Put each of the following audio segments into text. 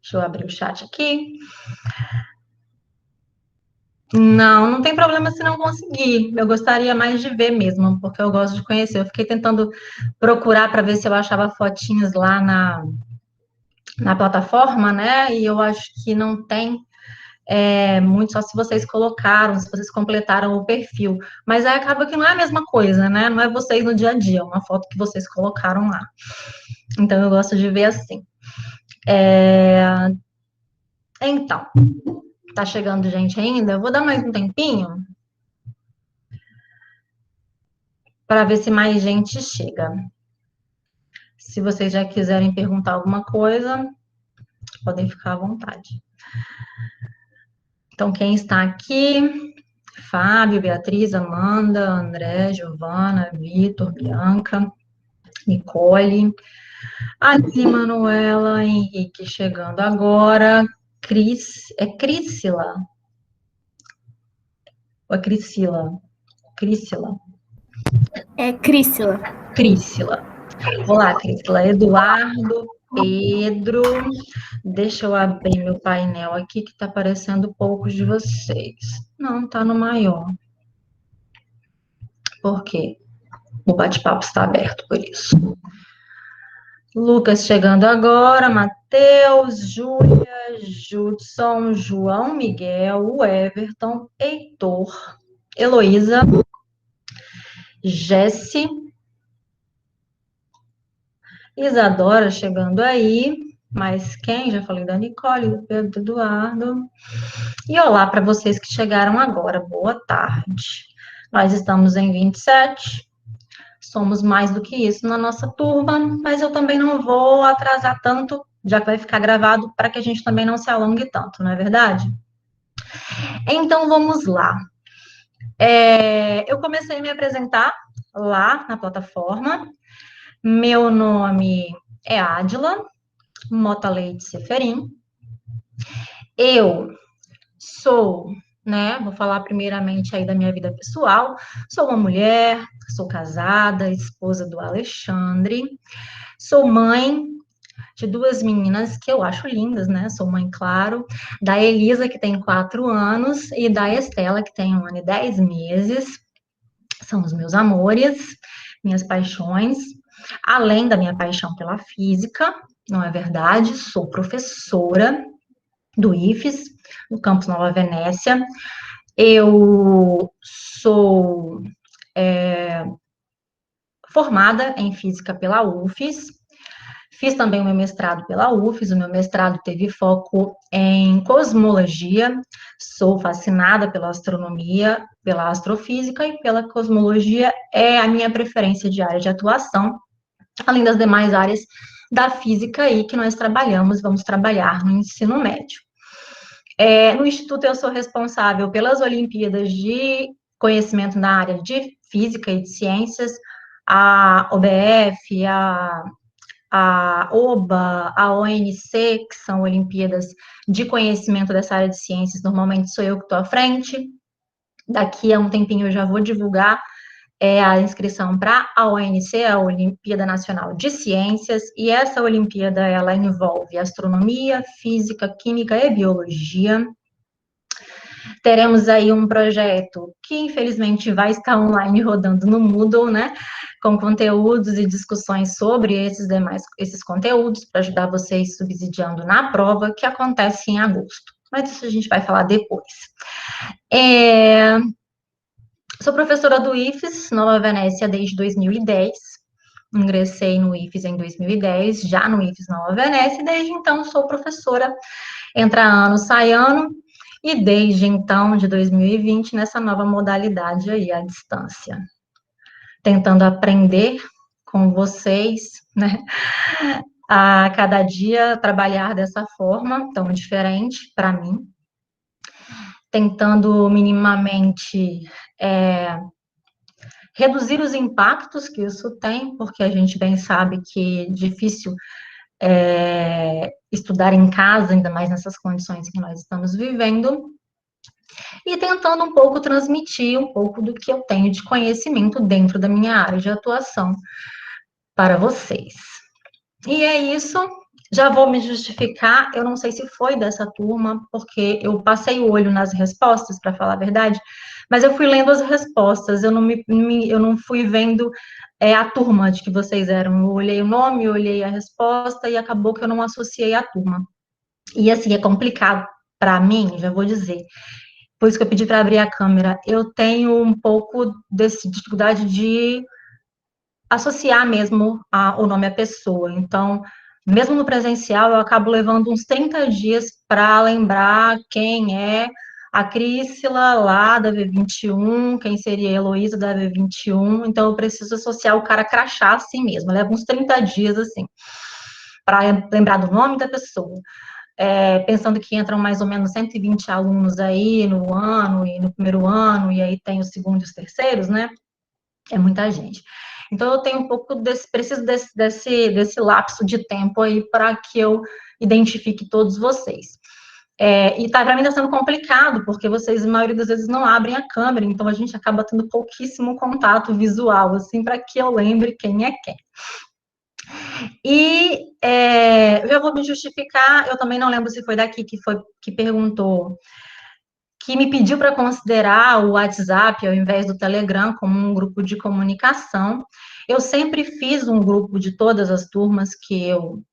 Deixa eu abrir o chat aqui. Não, não tem problema se não conseguir. Eu gostaria mais de ver mesmo, porque eu gosto de conhecer. Eu fiquei tentando procurar para ver se eu achava fotinhos lá na plataforma, né? E eu acho que não tem muito, só se vocês colocaram, se vocês completaram o perfil. Mas aí acaba que não é a mesma coisa, né? Não é vocês no dia a dia, é uma foto que vocês colocaram lá. Então eu gosto de ver assim. Então, tá chegando gente ainda? Eu vou dar mais um tempinho para ver se mais gente chega. Se vocês já quiserem perguntar alguma coisa, podem ficar à vontade. Então, quem está aqui? Fábio, Beatriz, Amanda, André, Giovana, Vitor, Bianca, Nicole, Ali, Manuela, Henrique chegando agora. É Crícila? Ou é Criscila? Crícila? É Crícila. Crícila. Olá, Crícila. Eduardo, Pedro. Deixa eu abrir meu painel aqui, que está aparecendo poucos de vocês. Não, está no maior. Por quê? O bate-papo está aberto por isso. Lucas chegando agora, Matheus, Júlia, Judson, João Miguel, Everton, Heitor, Heloísa, Jesse, Isadora chegando aí, mas quem? Já falei da Nicole, do Pedro, do Eduardo. E olá para vocês que chegaram agora, boa tarde. Nós estamos em 27, somos mais do que isso na nossa turma, mas eu também não vou atrasar tanto, já que vai ficar gravado, para que a gente também não se alongue tanto, não é verdade? Então vamos lá. Eu comecei a me apresentar lá na plataforma. Meu nome é Adila Mota Leite Seferin. Eu sou, né, vou falar primeiramente aí da minha vida pessoal. Sou uma mulher, sou casada, esposa do Alexandre. Sou mãe de duas meninas que eu acho lindas, né? Sou mãe, claro, da Elisa, que tem 4 anos, e da Estela, que tem 1 ano e 10 meses. São os meus amores, minhas paixões, além da minha paixão pela física, não é verdade? Sou professora do IFES, no campus Nova Venécia. Eu sou formada em física pela UFES. Fiz também o meu mestrado pela UFES, o meu mestrado teve foco em cosmologia, sou fascinada pela astronomia, pela astrofísica e pela cosmologia, é a minha preferência de área de atuação, além das demais áreas da física aí que nós trabalhamos, vamos trabalhar no ensino médio. No Instituto eu sou responsável pelas Olimpíadas de conhecimento na área de física e de ciências, a OBF, a OBA, a ONC, que são Olimpíadas de conhecimento dessa área de ciências, normalmente sou eu que estou à frente. Daqui a um tempinho eu já vou divulgar a inscrição para a ONC, a Olimpíada Nacional de Ciências, e essa Olimpíada, ela envolve astronomia, física, química e biologia. Teremos aí um projeto que, infelizmente, vai estar online rodando no Moodle, né? Com conteúdos e discussões sobre esses conteúdos, para ajudar vocês subsidiando na prova, que acontece em agosto. Mas isso a gente vai falar depois. Sou professora do IFES, Nova Venécia, desde 2010. Ingressei no IFES em 2010, já no IFES Nova Venécia, e desde então sou professora, entra ano, sai ano, e desde então, de 2020, nessa nova modalidade aí, à distância. Tentando aprender com vocês, né? A cada dia trabalhar dessa forma tão diferente para mim. Tentando minimamente reduzir os impactos que isso tem, porque a gente bem sabe que é difícil estudar em casa, ainda mais nessas condições que nós estamos vivendo, e tentando um pouco transmitir um pouco do que eu tenho de conhecimento dentro da minha área de atuação, para vocês. E é isso. Já vou me justificar. Eu não sei se foi dessa turma, porque eu passei o olho nas respostas, para falar a verdade, mas eu fui lendo as respostas. Eu não fui vendo a turma de que vocês eram. Eu olhei o nome, eu olhei a resposta e acabou que eu não associei a turma. E assim, é complicado para mim, já vou dizer. Por isso que eu pedi para abrir a câmera. Eu tenho um pouco dessa dificuldade de associar mesmo o nome à pessoa. Então, mesmo no presencial, eu acabo levando uns 30 dias para lembrar quem é a Crícila lá da V21, quem seria a Heloísa da V21. Então, eu preciso associar o cara crachá assim mesmo. Eu levo uns 30 dias assim, para lembrar do nome da pessoa. Pensando que entram mais ou menos 120 alunos aí no ano e no primeiro ano, e aí tem os segundos e os terceiros, né? É muita gente. Então, eu tenho um pouco preciso desse lapso de tempo aí para que eu identifique todos vocês. E para mim está sendo complicado, porque vocês, a maioria das vezes, não abrem a câmera, então a gente acaba tendo pouquíssimo contato visual, assim, para que eu lembre quem é quem. E eu já vou me justificar, eu também não lembro se foi daqui que perguntou, que me pediu para considerar o WhatsApp ao invés do Telegram como um grupo de comunicação. Eu sempre fiz um grupo de todas as turmas que eu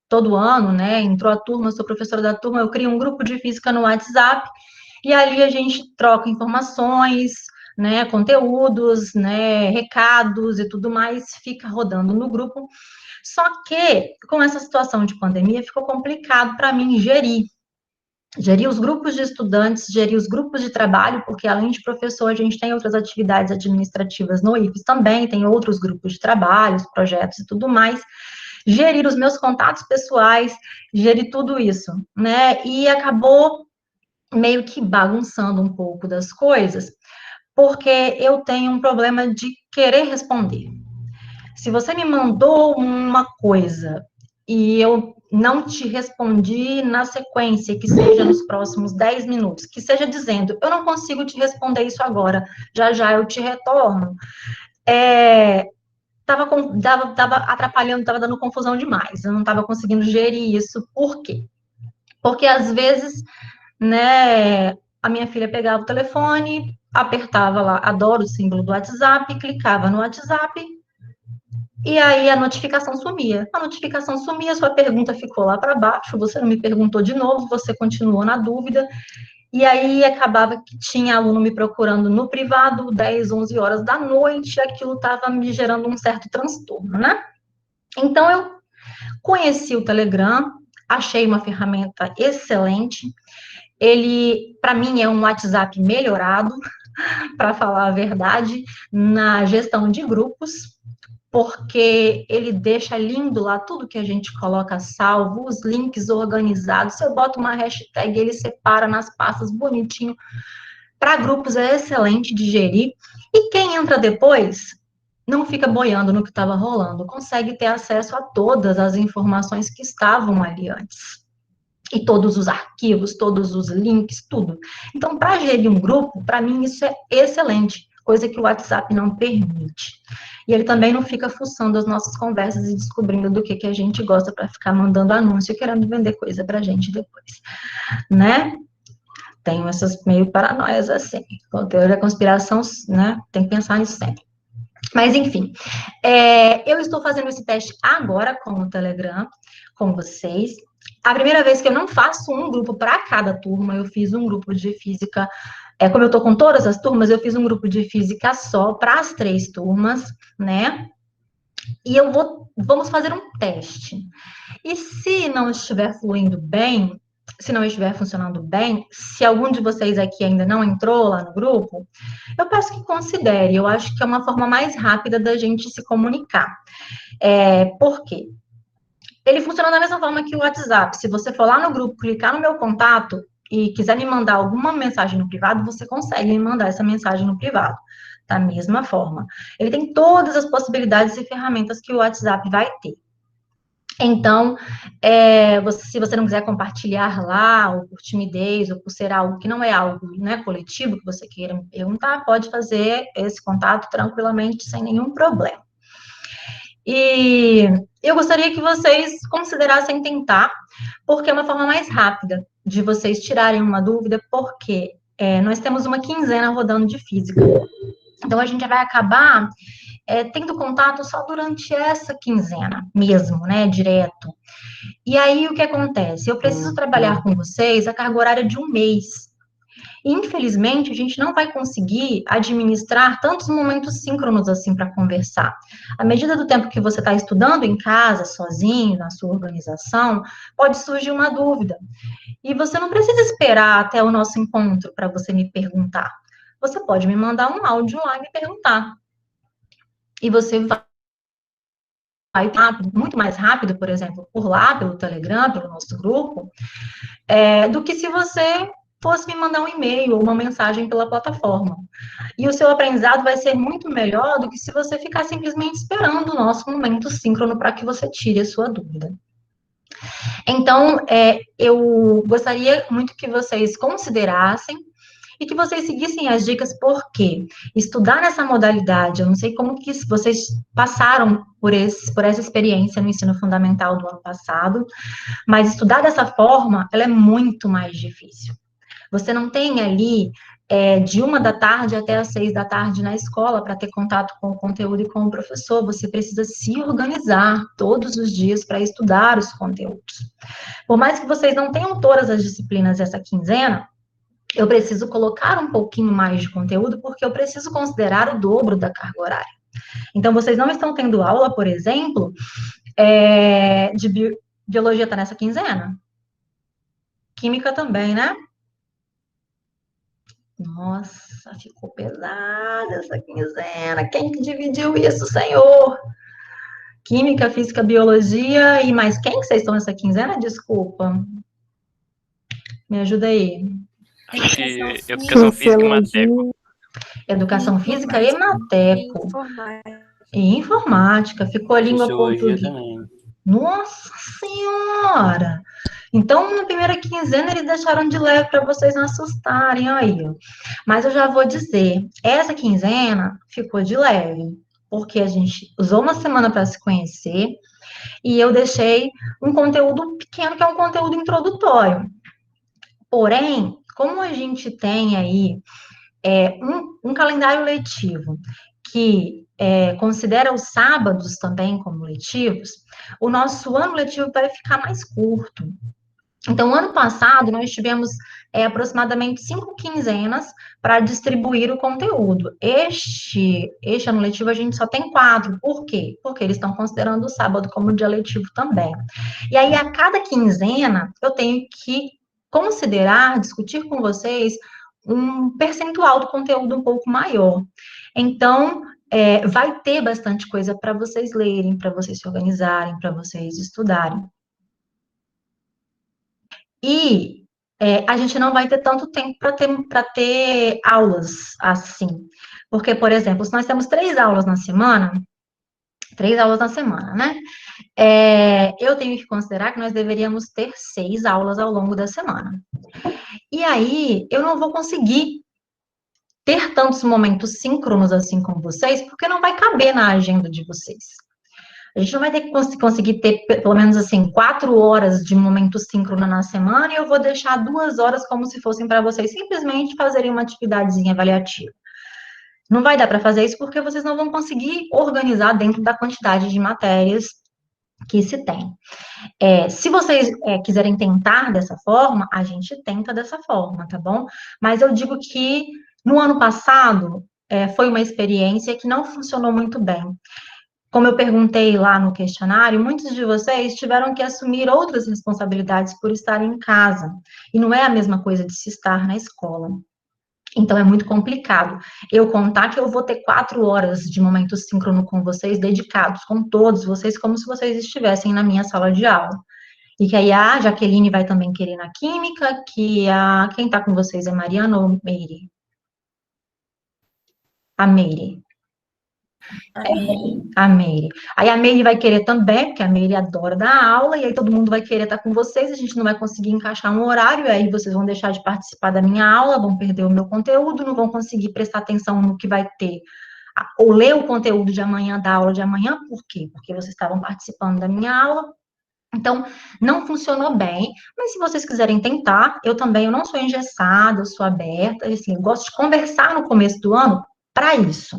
todo ano, né, entrou a turma, sou professora da turma, eu crio um grupo de física no WhatsApp, e ali a gente troca informações, né, conteúdos, né, recados e tudo mais, fica rodando no grupo. Só que, com essa situação de pandemia, ficou complicado para mim gerir os grupos de estudantes, gerir os grupos de trabalho, porque além de professor, a gente tem outras atividades administrativas no IFES também, tem outros grupos de trabalhos, projetos e tudo mais, gerir os meus contatos pessoais, gerir tudo isso, né? E acabou meio que bagunçando um pouco das coisas, porque eu tenho um problema de querer responder. Se você me mandou uma coisa e eu não te respondi na sequência, que seja nos próximos 10 minutos, que seja dizendo, eu não consigo te responder isso agora, já já eu te retorno, estava atrapalhando, estava dando confusão demais, eu não estava conseguindo gerir isso, por quê? Porque às vezes, né, a minha filha pegava o telefone, apertava lá, adoro o símbolo do WhatsApp, clicava no WhatsApp, e aí a notificação sumia. A notificação sumia, sua pergunta ficou lá para baixo, você não me perguntou de novo, você continuou na dúvida, e aí acabava que tinha aluno me procurando no privado, 10, 11 horas da noite, e aquilo estava me gerando um certo transtorno, né? Então eu conheci o Telegram, achei uma ferramenta excelente. Ele, para mim, é um WhatsApp melhorado, para falar a verdade, na gestão de grupos, porque ele deixa lindo lá tudo que a gente coloca salvo, os links organizados. Se eu boto uma hashtag, ele separa nas pastas bonitinho. Para grupos é excelente de gerir. E quem entra depois não fica boiando no que estava rolando, consegue ter acesso a todas as informações que estavam ali antes. E todos os arquivos, todos os links, tudo. Então, para gerir um grupo, para mim isso é excelente, coisa que o WhatsApp não permite. E ele também não fica fuçando as nossas conversas e descobrindo do que a gente gosta para ficar mandando anúncio e querendo vender coisa para a gente depois, né? Tenho essas meio paranoias assim. Com teoria da conspiração, né? Tem que pensar nisso sempre. Mas, enfim, eu estou fazendo esse teste agora com o Telegram, com vocês. A primeira vez que eu não faço um grupo para cada turma, eu fiz um grupo de física. Como eu estou com todas as turmas, eu fiz um grupo de física só para as 3 turmas, né? E vamos fazer um teste. E se não estiver fluindo bem, se não estiver funcionando bem, se algum de vocês aqui ainda não entrou lá no grupo, eu peço que considere. Eu acho que é uma forma mais rápida da gente se comunicar. Por quê? Ele funciona da mesma forma que o WhatsApp. Se você for lá no grupo, clicar no meu contato e quiser me mandar alguma mensagem no privado, você consegue me mandar essa mensagem no privado. Da mesma forma. Ele tem todas as possibilidades e ferramentas que o WhatsApp vai ter. Então, se você não quiser compartilhar lá, ou por timidez, ou por ser algo que não é algo, né, coletivo, que você queira me perguntar, pode fazer esse contato tranquilamente, sem nenhum problema. E eu gostaria que vocês considerassem tentar, porque é uma forma mais rápida de vocês tirarem uma dúvida, porque nós temos uma quinzena rodando de física. Então, a gente vai acabar tendo contato só durante essa quinzena mesmo, né, direto. E aí, o que acontece? Eu preciso trabalhar com vocês a carga horária de um mês. Infelizmente, a gente não vai conseguir administrar tantos momentos síncronos assim para conversar. À medida do tempo que você está estudando em casa, sozinho, na sua organização, pode surgir uma dúvida. E você não precisa esperar até o nosso encontro para você me perguntar. Você pode me mandar um áudio lá e me perguntar. E você vai muito mais rápido, por exemplo, por lá, pelo Telegram, pelo nosso grupo, do que se você fosse me mandar um e-mail ou uma mensagem pela plataforma. E o seu aprendizado vai ser muito melhor do que se você ficar simplesmente esperando o nosso momento síncrono para que você tire a sua dúvida. Então, eu gostaria muito que vocês considerassem e que vocês seguissem as dicas, porque estudar nessa modalidade, eu não sei como que vocês passaram por essa experiência no ensino fundamental do ano passado, mas estudar dessa forma, ela é muito mais difícil. Você não tem ali de 1 da tarde até as 6 da tarde na escola para ter contato com o conteúdo e com o professor. Você precisa se organizar todos os dias para estudar os conteúdos. Por mais que vocês não tenham todas as disciplinas essa quinzena, eu preciso colocar um pouquinho mais de conteúdo, porque eu preciso considerar o dobro da carga horária. Então, vocês não estão tendo aula, por exemplo, de biologia está nessa quinzena? Química também, né? Nossa, ficou pesada essa quinzena. Quem que dividiu isso, Senhor? Química, física, biologia e mais quem que vocês estão nessa quinzena? Desculpa. Me ajuda aí. Acho que educação física e mateco. Educação física e mateco. E informática. Ficou a língua portuguesa. Também. Nossa Senhora! Então, na primeira quinzena, eles deixaram de leve para vocês não assustarem aí. Mas eu já vou dizer, essa quinzena ficou de leve, porque a gente usou uma semana para se conhecer e eu deixei um conteúdo pequeno, que é um conteúdo introdutório. Porém, como a gente tem aí um calendário letivo que considera os sábados também como letivos, o nosso ano letivo vai ficar mais curto. Então, ano passado, nós tivemos aproximadamente 5 quinzenas para distribuir o conteúdo. Este ano letivo, a gente só tem 4. Por quê? Porque eles estão considerando o sábado como dia letivo também. E aí, a cada quinzena, eu tenho que considerar, discutir com vocês um percentual do conteúdo um pouco maior. Então, vai ter bastante coisa para vocês lerem, para vocês se organizarem, para vocês estudarem. E a gente não vai ter tanto tempo para ter aulas assim. Porque, por exemplo, se nós temos 3 aulas na semana, né? Eu tenho que considerar que nós deveríamos ter 6 aulas ao longo da semana. E aí, eu não vou conseguir ter tantos momentos síncronos assim com vocês, porque não vai caber na agenda de vocês. A gente não vai ter que conseguir ter, pelo menos assim, 4 horas de momento síncrono na semana, e eu vou deixar 2 horas como se fossem para vocês simplesmente fazerem uma atividadezinha avaliativa. Não vai dar para fazer isso porque vocês não vão conseguir organizar dentro da quantidade de matérias que se tem. Se vocês quiserem tentar dessa forma, a gente tenta dessa forma, tá bom? Mas eu digo que no ano passado foi uma experiência que não funcionou muito bem. Como eu perguntei lá no questionário, muitos de vocês tiveram que assumir outras responsabilidades por estarem em casa. E não é a mesma coisa de se estar na escola. Então, é muito complicado eu contar que eu vou ter 4 horas de momento síncrono com vocês, dedicados com todos vocês, como se vocês estivessem na minha sala de aula. E que aí a Jaqueline vai também querer na química, que quem está com vocês é Mariana ou Meire? A Meire. A Meire. Aí a Meire vai querer também, porque a Meire adora dar aula, e aí todo mundo vai querer estar com vocês, a gente não vai conseguir encaixar um horário, e aí vocês vão deixar de participar da minha aula, vão perder o meu conteúdo, não vão conseguir prestar atenção no que vai ter ou ler o conteúdo de amanhã, da aula de amanhã, por quê? Porque vocês estavam participando da minha aula. Então, não funcionou bem, mas se vocês quiserem tentar, eu não sou engessada, eu sou aberta, assim, eu gosto de conversar no começo do ano para isso,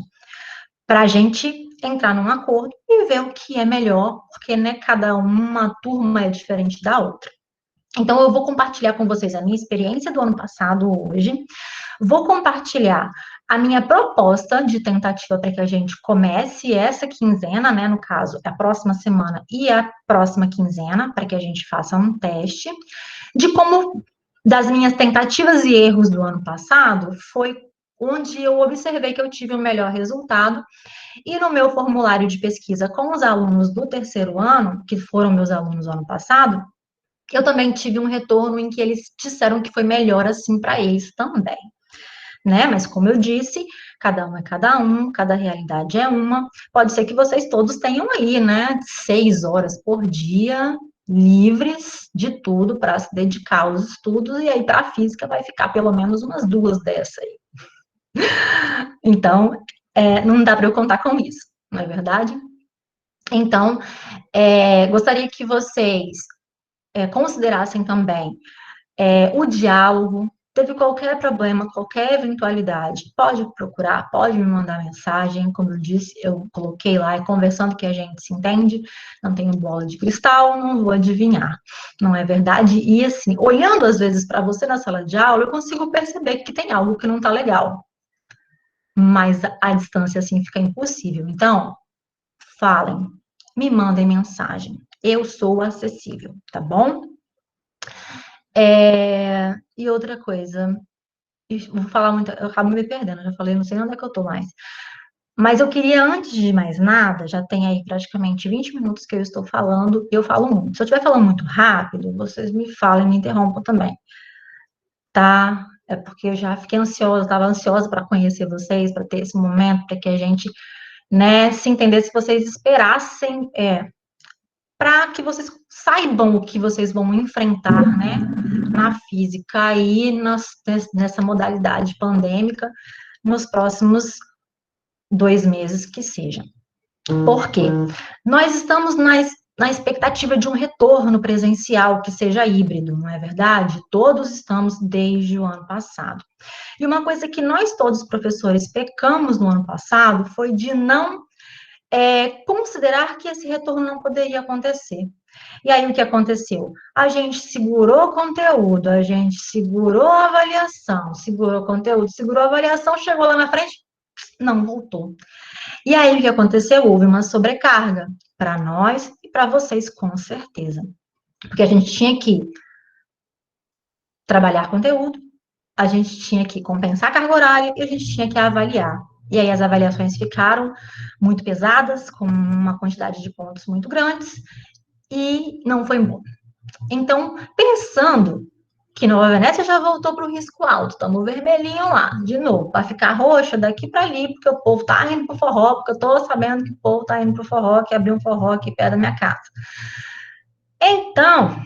para a gente entrar num acordo e ver o que é melhor, porque, né, cada uma turma é diferente da outra. Então, eu vou compartilhar com vocês a minha experiência do ano passado hoje, vou compartilhar a minha proposta de tentativa para que a gente comece essa quinzena, né? No caso, a próxima semana e a próxima quinzena, para que a gente faça um teste de como, das minhas tentativas e erros do ano passado, foi onde eu observei que eu tive o melhor resultado. E no meu formulário de pesquisa com os alunos do terceiro ano, que foram meus alunos no ano passado, eu também tive um retorno em que eles disseram que foi melhor assim para eles também, né? Mas como eu disse, cada um é cada realidade é uma. Pode ser que vocês todos tenham aí, né, 6 horas por dia livres de tudo para se dedicar aos estudos, e aí para a física vai ficar pelo menos umas 2 dessas aí. Então, não dá para eu contar com isso, não é verdade? Então, gostaria que vocês considerassem também o diálogo. Teve qualquer problema, qualquer eventualidade, pode procurar, pode me mandar mensagem, como eu disse, eu coloquei lá, é conversando que a gente se entende, não tenho bola de cristal, não vou adivinhar, não é verdade? E assim, olhando às vezes para você na sala de aula, eu consigo perceber que tem algo que não está legal, mas a distância assim fica impossível. Então, falem, me mandem mensagem, eu sou acessível, tá bom? E outra coisa, vou falar muito, eu acabo me perdendo, já falei, não sei onde é que eu tô mais. Mas eu queria, antes de mais nada, já tem aí praticamente 20 minutos que eu estou falando, e eu falo muito. Se eu estiver falando muito rápido, vocês me falem, me interrompam também, tá? É porque eu já fiquei ansiosa, estava ansiosa para conhecer vocês, para ter esse momento, para que a gente, né, se entendesse, se vocês esperassem, para que vocês saibam o que vocês vão enfrentar, né, na física e nessa modalidade pandêmica nos próximos 2 meses que sejam. Por quê? Nós estamos na expectativa de um retorno presencial que seja híbrido, não é verdade? Todos estamos desde o ano passado. E uma coisa que nós todos, professores, pecamos no ano passado foi de não considerar que esse retorno não poderia acontecer. E aí, o que aconteceu? A gente segurou o conteúdo, a gente segurou a avaliação, segurou o conteúdo, segurou a avaliação, chegou lá na frente, não voltou. E aí, o que aconteceu? Houve uma sobrecarga para nós e para vocês, com certeza. Porque a gente tinha que trabalhar conteúdo, a gente tinha que compensar a carga horária e a gente tinha que avaliar. E aí, as avaliações ficaram muito pesadas, com uma quantidade de pontos muito grandes, e não foi bom. Então, pensando que Nova Venécia já voltou para o risco alto, estamos vermelhinho lá, de novo, para ficar roxa daqui para ali, porque o povo está indo para o forró, porque eu estou sabendo que o povo está indo para o forró, que abriu um forró aqui perto da minha casa. Então,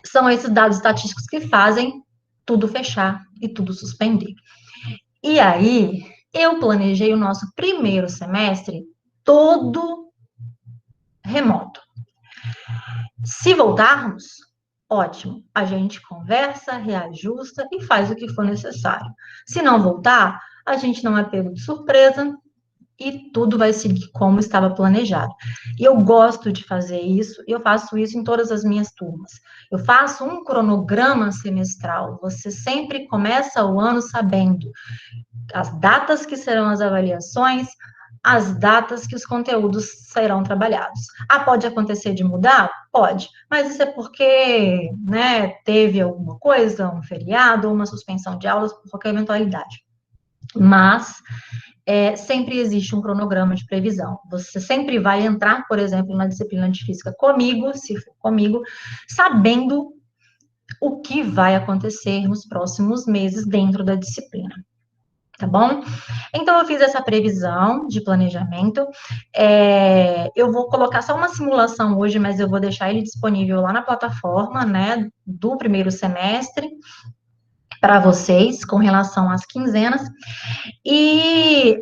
são esses dados estatísticos que fazem tudo fechar e tudo suspender. E aí, eu planejei o nosso primeiro semestre todo remoto. Se voltarmos, ótimo, a gente conversa, reajusta e faz o que for necessário. Se não voltar, a gente não é pego de surpresa e tudo vai seguir como estava planejado. E eu gosto de fazer isso, e eu faço isso em todas as minhas turmas. Eu faço um cronograma semestral. Você sempre começa o ano sabendo as datas que serão as avaliações, as datas que os conteúdos serão trabalhados. Ah, pode acontecer de mudar? Pode, mas isso é porque, né, teve alguma coisa, um feriado ou uma suspensão de aulas por qualquer eventualidade. Mas sempre existe um cronograma de previsão. Você sempre vai entrar, por exemplo, na disciplina de física comigo, se for comigo, sabendo o que vai acontecer nos próximos meses dentro da disciplina. Tá bom? Então, eu fiz essa previsão de planejamento. Eu vou colocar só uma simulação hoje, mas eu vou deixar ele disponível lá na plataforma, né, do primeiro semestre, para vocês, com relação às quinzenas. E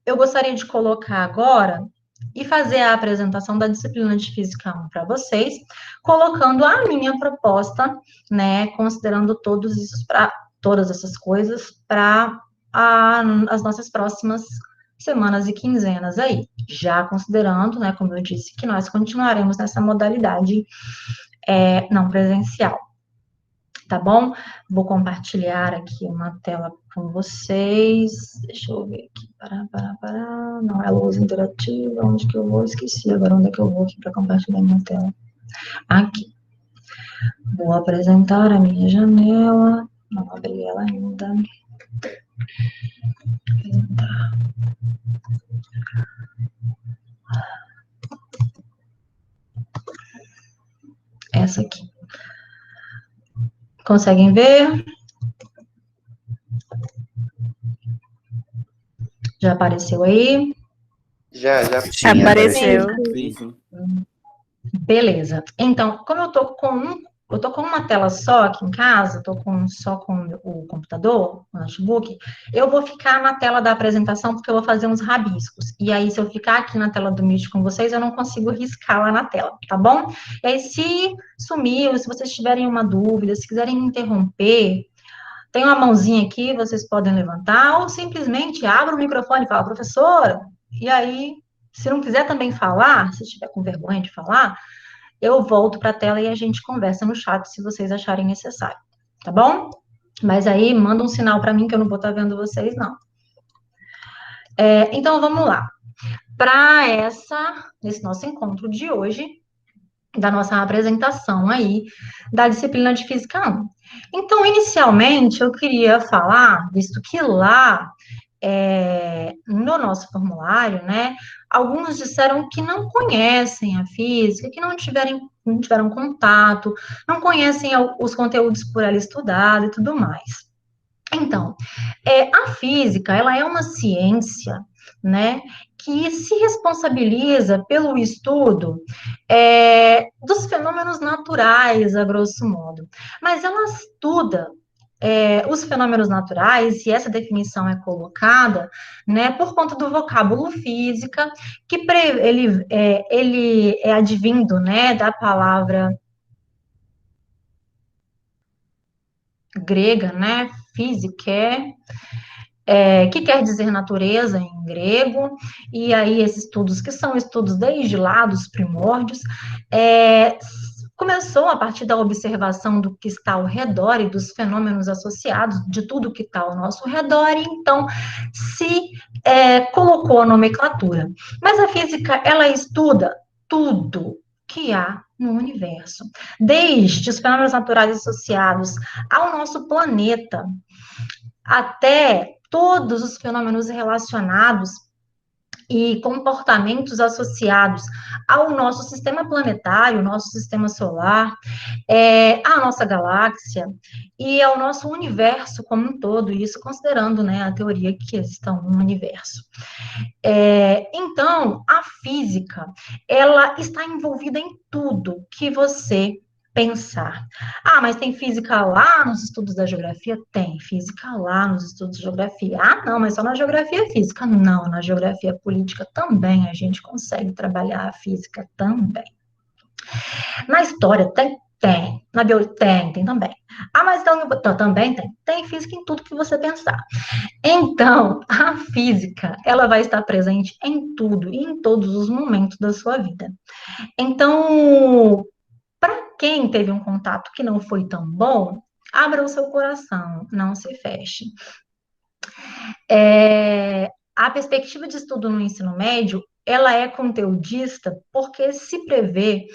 Eu gostaria de colocar agora e fazer a apresentação da disciplina de Física 1 para vocês, colocando a minha proposta, né, considerando todas essas coisas para as nossas próximas semanas e quinzenas aí, já considerando, né, como eu disse, que nós continuaremos nessa modalidade não presencial. Tá bom? Vou compartilhar aqui uma tela com vocês. Deixa eu ver aqui. Não é luz interativa. Onde que eu vou? Esqueci agora onde é que eu vou aqui para compartilhar minha tela. Aqui. Vou apresentar a minha janela. Não abri ela ainda. Apresentar. Essa aqui. Conseguem ver? Já apareceu aí? Já Apareceu. Beleza. Então, como eu tô com uma tela só aqui em casa, só com o computador, o notebook, eu vou ficar na tela da apresentação porque eu vou fazer uns rabiscos. E aí, se eu ficar aqui na tela do Meet com vocês, eu não consigo riscar lá na tela, tá bom? E aí, se sumiu, se vocês tiverem uma dúvida, se quiserem me interromper, tem uma mãozinha aqui, vocês podem levantar, ou simplesmente abra o microfone e fala, professora, e aí, se não quiser também falar, se estiver com vergonha de falar, eu volto para a tela e a gente conversa no chat se vocês acharem necessário, tá bom? Mas aí, manda um sinal para mim que eu não vou estar vendo vocês, não. Então, vamos lá. Para esse nosso encontro de hoje, da nossa apresentação aí, da disciplina de Física 1. Então, inicialmente, eu queria falar, visto que lá, no nosso formulário, né, alguns disseram que não conhecem a física, que não tiveram contato, não conhecem os conteúdos por ela estudado e tudo mais. Então, a física, ela é uma ciência, né, que se responsabiliza pelo estudo dos fenômenos naturais, a grosso modo. Mas ela estuda os fenômenos naturais, e essa definição é colocada, né, por conta do vocábulo física, que ele é advindo, né, da palavra grega, né, física, que quer dizer natureza em grego, e aí esses estudos, que são estudos desde lá dos primórdios, começou a partir da observação do que está ao redor e dos fenômenos associados, de tudo que está ao nosso redor, e então se colocou a nomenclatura. Mas a física, ela estuda tudo que há no universo, desde os fenômenos naturais associados ao nosso planeta, até todos os fenômenos relacionados e comportamentos associados ao nosso sistema planetário, nosso sistema solar, à nossa galáxia e ao nosso universo como um todo, isso considerando, né, a teoria que existam um universo. Então, a física, ela está envolvida em tudo que você pensar. Ah, mas tem física lá nos estudos da geografia? Tem física lá nos estudos de geografia. Ah, não, mas só na geografia física. Não, na geografia política também a gente consegue trabalhar a física também. Na história tem? Tem. Na biologia tem também. Ah, mas então, também tem. Tem física em tudo que você pensar. Então, a física, ela vai estar presente em tudo e em todos os momentos da sua vida. Então, para quem teve um contato que não foi tão bom, abra o seu coração, não se feche. A perspectiva de estudo no ensino médio, ela é conteudista porque se prevê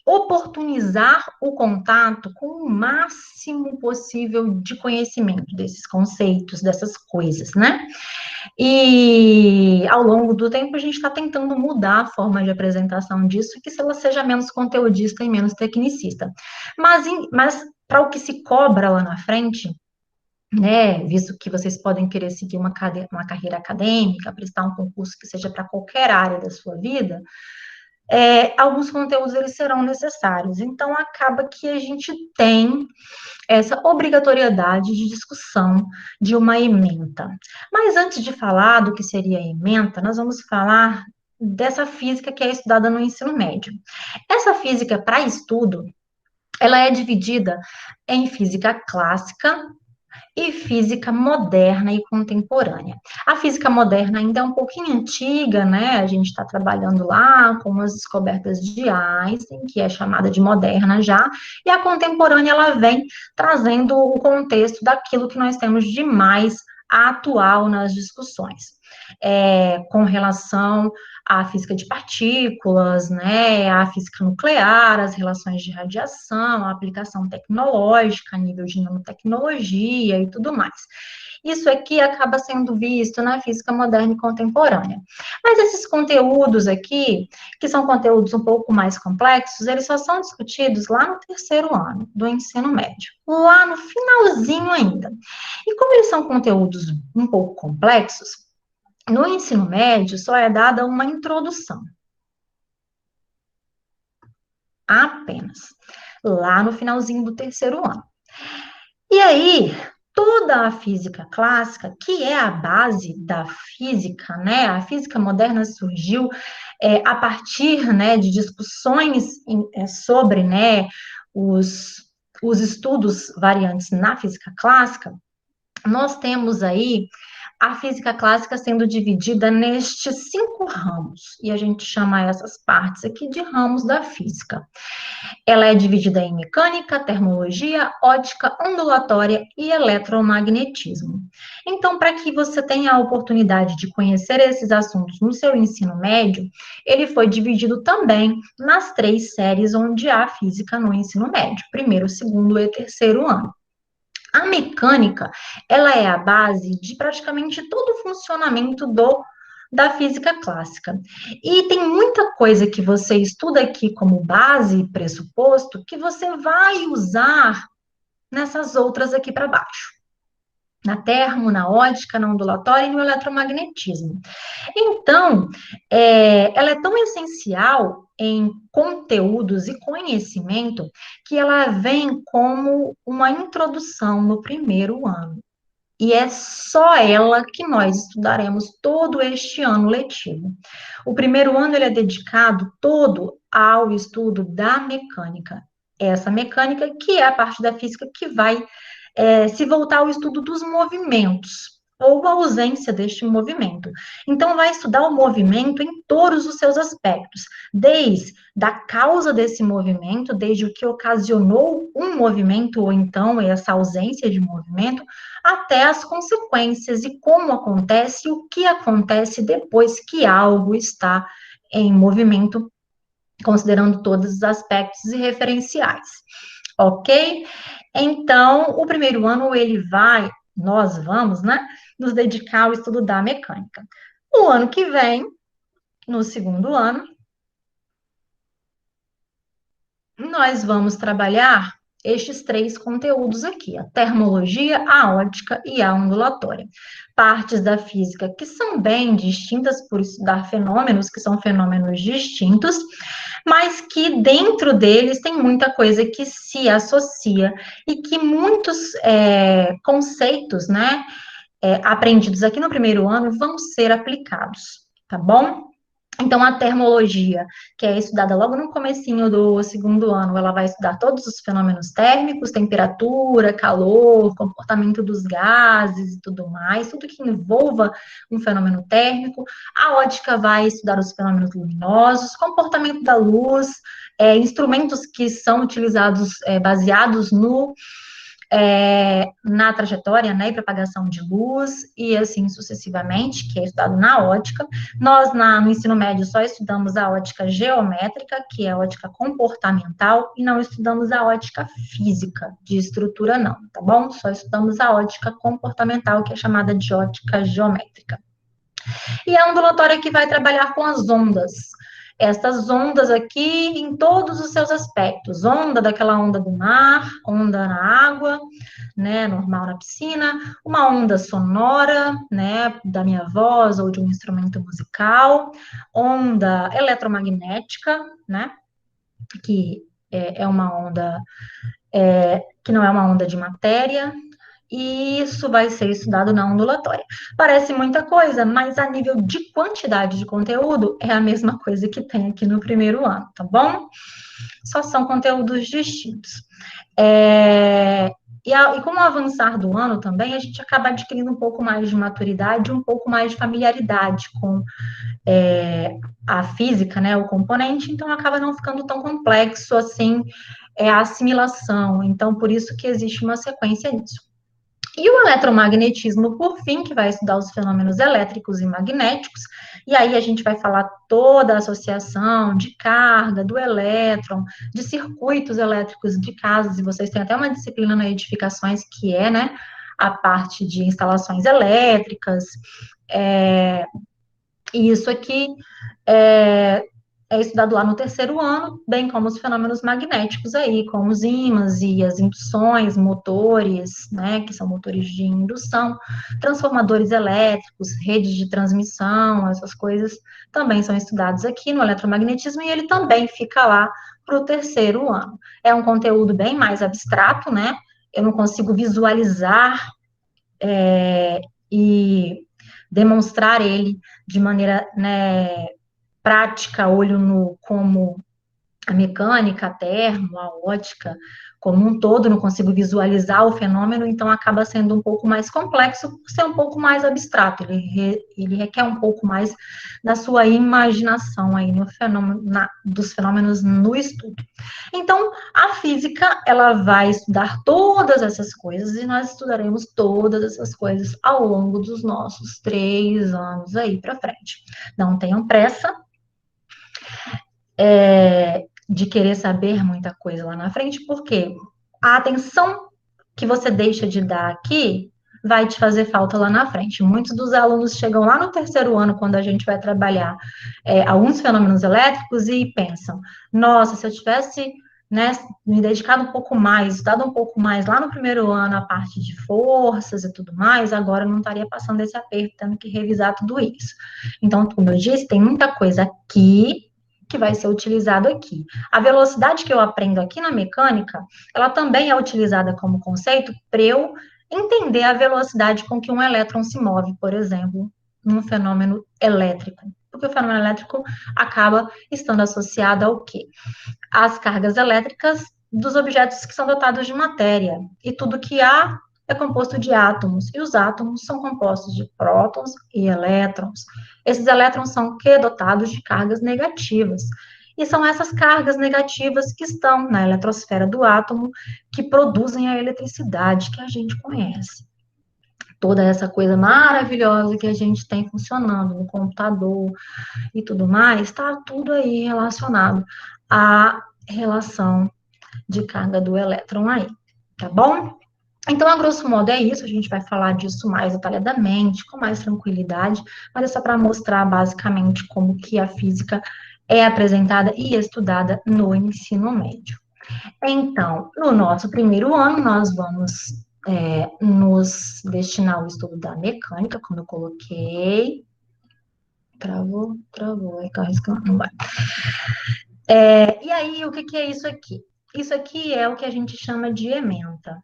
oportunizar o contato com o máximo possível de conhecimento desses conceitos, dessas coisas, né? E ao longo do tempo a gente está tentando mudar a forma de apresentação disso, que ela seja menos conteudista e menos tecnicista. Mas para o que se cobra lá na frente, né, visto que vocês podem querer seguir uma carreira acadêmica, prestar um concurso que seja para qualquer área da sua vida, alguns conteúdos eles serão necessários. Então, acaba que a gente tem essa obrigatoriedade de discussão de uma ementa. Mas antes de falar do que seria a ementa, nós vamos falar dessa física que é estudada no ensino médio. Essa física para estudo, ela é dividida em física clássica e física moderna e contemporânea. A física moderna ainda é um pouquinho antiga, né? A gente está trabalhando lá com as descobertas de Einstein, que é chamada de moderna já, e a contemporânea ela vem trazendo o contexto daquilo que nós temos de mais atual nas discussões. Com relação à física de partículas, né, à física nuclear, as relações de radiação, a aplicação tecnológica, a nível de nanotecnologia e tudo mais. Isso aqui acaba sendo visto na física moderna e contemporânea. Mas esses conteúdos aqui, que são conteúdos um pouco mais complexos, eles só são discutidos lá no terceiro ano do ensino médio, lá no finalzinho ainda. E como eles são conteúdos um pouco complexos, no ensino médio só é dada uma introdução. Apenas. Lá no finalzinho do terceiro ano. E aí, toda a física clássica, que é a base da física, né? A física moderna surgiu a partir, né, de discussões sobre, né, os estudos variantes na física clássica. Nós temos aí a física clássica sendo dividida nestes 5 ramos, e a gente chama essas partes aqui de ramos da física. Ela é dividida em mecânica, termologia, ótica, ondulatória e eletromagnetismo. Então, para que você tenha a oportunidade de conhecer esses assuntos no seu ensino médio, ele foi dividido também nas 3 séries onde há física no ensino médio, primeiro, segundo e terceiro ano. A mecânica, ela é a base de praticamente todo o funcionamento da física clássica. E tem muita coisa que você estuda aqui como base e pressuposto que você vai usar nessas outras aqui para baixo. Na termo, na ótica, na ondulatória e no eletromagnetismo. Então, ela é tão essencial em conteúdos e conhecimento que ela vem como uma introdução no primeiro ano. E é só ela que nós estudaremos todo este ano letivo. O primeiro ano ele é dedicado todo ao estudo da mecânica. Essa mecânica que é a parte da física que vai se voltar ao estudo dos movimentos, ou a ausência deste movimento. Então, vai estudar o movimento em todos os seus aspectos, desde a causa desse movimento, desde o que ocasionou um movimento, ou então essa ausência de movimento, até as consequências e como acontece, e o que acontece depois que algo está em movimento, considerando todos os aspectos e referenciais. Ok? Então, o primeiro ano, nós vamos, né, nos dedicar ao estudo da mecânica. O ano que vem, no segundo ano, nós vamos trabalhar estes 3 conteúdos aqui, a termologia, a ótica e a ondulatória. Partes da física que são bem distintas por estudar fenômenos, que são fenômenos distintos, mas que dentro deles tem muita coisa que se associa e que muitos conceitos, né, aprendidos aqui no primeiro ano vão ser aplicados, tá bom? Então, a termologia, que é estudada logo no comecinho do segundo ano, ela vai estudar todos os fenômenos térmicos, temperatura, calor, comportamento dos gases e tudo mais, tudo que envolva um fenômeno térmico. A ótica vai estudar os fenômenos luminosos, comportamento da luz, instrumentos que são utilizados, baseados na trajetória, né, e propagação de luz, e assim sucessivamente, que é estudado na ótica. Nós, no ensino médio, só estudamos a ótica geométrica, que é a ótica comportamental, e não estudamos a ótica física, de estrutura não, tá bom? Só estudamos a ótica comportamental, que é chamada de ótica geométrica. E a ondulatória que vai trabalhar com as ondas. essas ondas aqui em todos os seus aspectos. Onda daquela onda do mar, onda na água, né, normal na piscina, uma onda sonora, né, da minha voz ou de um instrumento musical, onda eletromagnética, né, que é uma onda que não é uma onda de matéria, e isso vai ser estudado na ondulatória. Parece muita coisa, mas a nível de quantidade de conteúdo é a mesma coisa que tem aqui no primeiro ano, tá bom? Só são conteúdos distintos. E com o avançar do ano também, a gente acaba adquirindo um pouco mais de maturidade, um pouco mais de familiaridade com a física, né, o componente, então acaba não ficando tão complexo assim a assimilação. Então, por isso que existe uma sequência nisso. E o eletromagnetismo, por fim, que vai estudar os fenômenos elétricos e magnéticos, e aí a gente vai falar toda a associação de carga, do elétron, de circuitos elétricos de casas, e vocês têm até uma disciplina na edificações que é, né, a parte de instalações elétricas, e isso aqui é estudado lá no terceiro ano, bem como os fenômenos magnéticos aí, como os ímãs e as induções, motores, né, que são motores de indução, transformadores elétricos, redes de transmissão, essas coisas também são estudados aqui no eletromagnetismo, e ele também fica lá para o terceiro ano. É um conteúdo bem mais abstrato, né, eu não consigo visualizar e demonstrar ele de maneira, né, prática, olho nu, como a mecânica, a termo, a ótica, como um todo, não consigo visualizar o fenômeno, então acaba sendo um pouco mais complexo, por ser um pouco mais abstrato, ele requer um pouco mais da sua imaginação aí no fenômeno, dos fenômenos no estudo. Então, a física, ela vai estudar todas essas coisas, e nós estudaremos todas essas coisas ao longo dos nossos 3 anos aí para frente. Não tenham pressa, de querer saber muita coisa lá na frente, porque a atenção que você deixa de dar aqui vai te fazer falta lá na frente. Muitos dos alunos chegam lá no terceiro ano, quando a gente vai trabalhar alguns fenômenos elétricos, e pensam, nossa, se eu tivesse, né, me dedicado um pouco mais, estudado um pouco mais lá no primeiro ano, a parte de forças e tudo mais, agora eu não estaria passando esse aperto, tendo que revisar tudo isso. Então, como eu disse, tem muita coisa aqui que vai ser utilizado aqui. A velocidade que eu aprendo aqui na mecânica, ela também é utilizada como conceito para eu entender a velocidade com que um elétron se move, por exemplo, num fenômeno elétrico. Porque o fenômeno elétrico acaba estando associado ao quê? Às cargas elétricas dos objetos que são dotados de matéria. E tudo que há é composto de átomos, e os átomos são compostos de prótons e elétrons. Esses elétrons são dotados de cargas negativas. E são essas cargas negativas que estão na eletrosfera do átomo que produzem a eletricidade que a gente conhece. Toda essa coisa maravilhosa que a gente tem funcionando no computador e tudo mais, está tudo aí relacionado à relação de carga do elétron aí, tá bom? Então, a grosso modo é isso, a gente vai falar disso mais detalhadamente, com mais tranquilidade, mas é só para mostrar basicamente como que a física é apresentada e estudada no ensino médio. Então, no nosso primeiro ano, nós vamos nos destinar ao estudo da mecânica, como eu coloquei. Travou, é que não vai. E aí, o que é isso aqui? Isso aqui é o que a gente chama de ementa.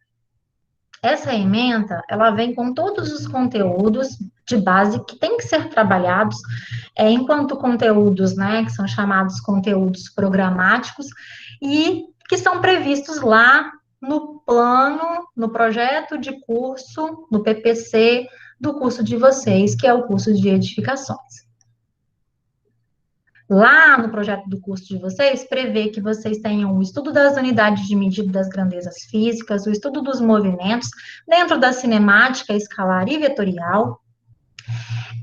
Essa ementa, ela vem com todos os conteúdos de base que tem que ser trabalhados, enquanto conteúdos, né, que são chamados conteúdos programáticos, e que são previstos lá no plano, no projeto de curso, no PPC do curso de vocês, que é o curso de edificações. Lá no projeto do curso de vocês, prevê que vocês tenham o estudo das unidades de medida das grandezas físicas, o estudo dos movimentos, dentro da cinemática escalar e vetorial,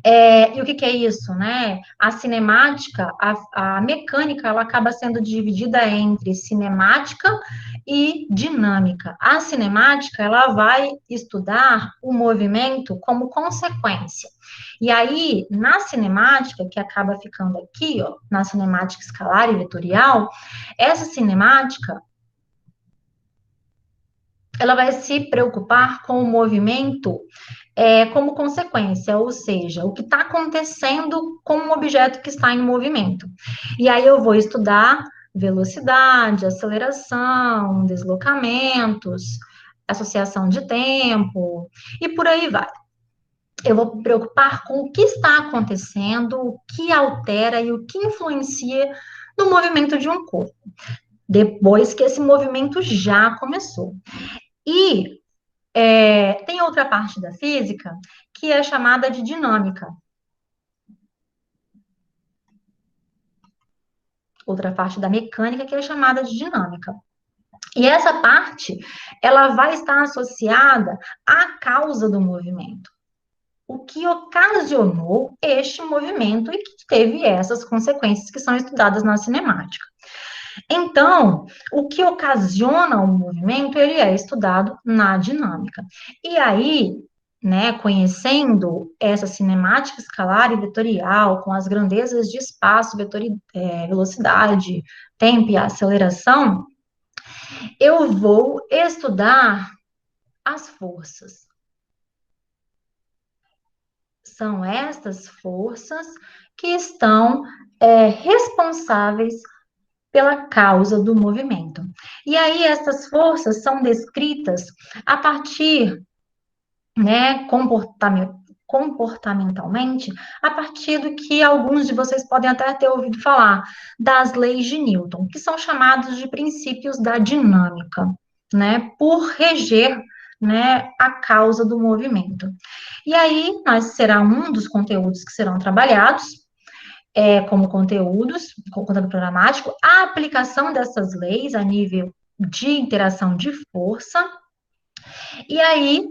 E o que é isso, né? A cinemática, a mecânica, ela acaba sendo dividida entre cinemática e dinâmica. A cinemática, ela vai estudar o movimento como consequência. E aí, na cinemática, que acaba ficando aqui, ó, na cinemática escalar e vetorial, essa cinemática, ela vai se preocupar com o movimento como consequência, ou seja, o que está acontecendo com um objeto que está em movimento. E aí eu vou estudar velocidade, aceleração, deslocamentos, associação de tempo, e por aí vai. Eu vou me preocupar com o que está acontecendo, o que altera e o que influencia no movimento de um corpo, depois que esse movimento já começou. E tem outra parte da física que é chamada de dinâmica. Outra parte da mecânica que é chamada de dinâmica. E essa parte, ela vai estar associada à causa do movimento. O que ocasionou este movimento e que teve essas consequências que são estudadas na cinemática. Então, o que ocasiona o movimento, ele é estudado na dinâmica. E aí, né, conhecendo essa cinemática escalar e vetorial, com as grandezas de espaço, velocidade, tempo e aceleração, eu vou estudar as forças. São estas forças que estão responsáveis pela causa do movimento. E aí essas forças são descritas a partir, né, comportamentalmente, a partir do que alguns de vocês podem até ter ouvido falar, das leis de Newton, que são chamados de princípios da dinâmica, né, por reger, né, a causa do movimento. E aí, será um dos conteúdos que serão trabalhados, como conteúdo programático, a aplicação dessas leis a nível de interação de força. E aí,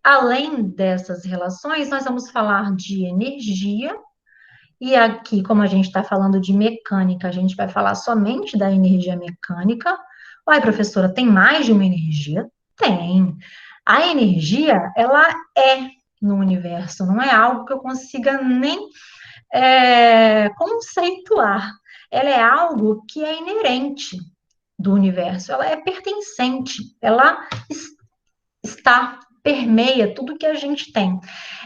além dessas relações, nós vamos falar de energia. E aqui, como a gente está falando de mecânica, a gente vai falar somente da energia mecânica. Uai, professora, tem mais de uma energia? Tem. A energia, ela é no universo, não é algo que eu consiga nem conceituar. Ela é algo que é inerente do universo, ela é pertencente, ela permeia tudo que a gente tem.